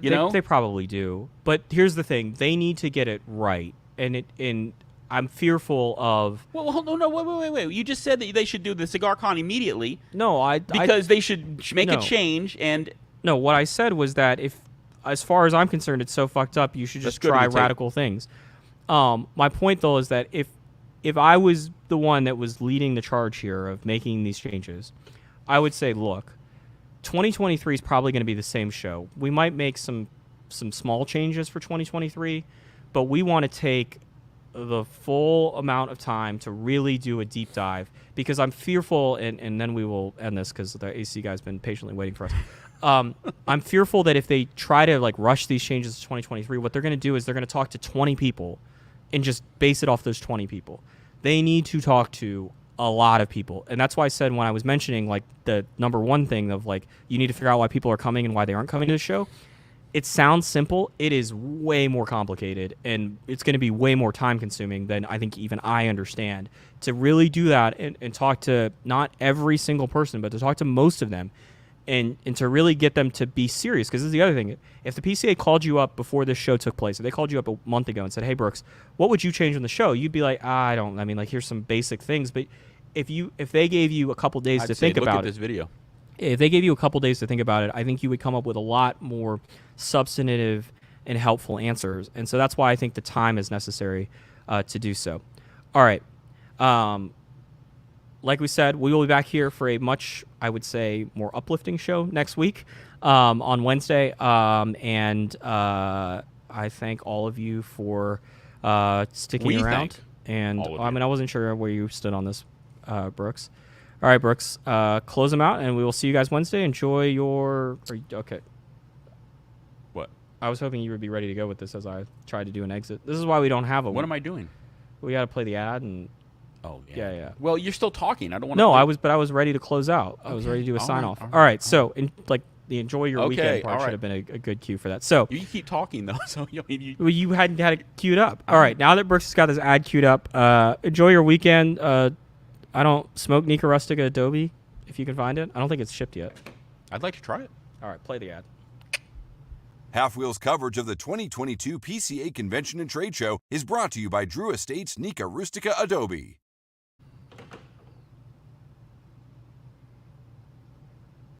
They probably do. But here's the thing: they need to get it right, and I'm fearful of. Well, no, wait. You just said that they should do the Cigar Con immediately. No, because they should make a change. And no, what I said was that if, as far as I'm concerned, it's so fucked up, you should just try radical things. My point though is that if I was the one that was leading the charge here of making these changes, I would say, look, 2023 is probably going to be the same show. We might make some small changes for 2023, but we want to take the full amount of time to really do a deep dive, because I'm fearful, and then we will end this because the AC guy's been patiently waiting for us. I'm fearful that if they try to rush these changes to 2023, what they're going to do is they're going to talk to 20 people and just base it off those 20 people. They need to talk to a lot of people. And that's why I said when I was mentioning the number one thing of you need to figure out why people are coming and why they aren't coming to the show. It sounds simple. It is way more complicated, and it's going to be way more time consuming than I think even I understand. To really do that and talk to not every single person, but to talk to most of them and to really get them to be serious. Because this is the other thing. If the PCA called you up before this show took place, if they called you up a month ago and said, hey, Brooks, what would you change on the show? You'd be like, here's some basic things. But if they gave you a couple days to think about it. Look at this video. If they gave you a couple days to think about it, I think you would come up with a lot more substantive and helpful answers. And so that's why I think the time is necessary to do so. All right. Like we said, we will be back here for a much, I would say, more uplifting show next week on Wednesday. And I thank all of you for sticking around. And I wasn't sure where you stood on this, Brooks. All right, Brooks, close them out, and we will see you guys Wednesday. Enjoy your... Okay. What? I was hoping you would be ready to go with this as I tried to do an exit. This is why we don't have a... What am I doing? We got to play the ad and... Oh, yeah. Yeah. Well, you're still talking. I don't want to... No, I was ready to close out. Okay. I was ready to do a sign-off. All right, so the enjoy your weekend part should have been a good cue for that. So you keep talking, though. So you hadn't had it queued up. All right, now that Brooks has got this ad queued up, enjoy your weekend. I don't smoke Nika Rustica Adobe, if you can find it. I don't think it's shipped yet. I'd like to try it. All right, play the ad. Half-Wheel's coverage of the 2022 PCA Convention and Trade Show is brought to you by Drew Estate's Nika Rustica Adobe.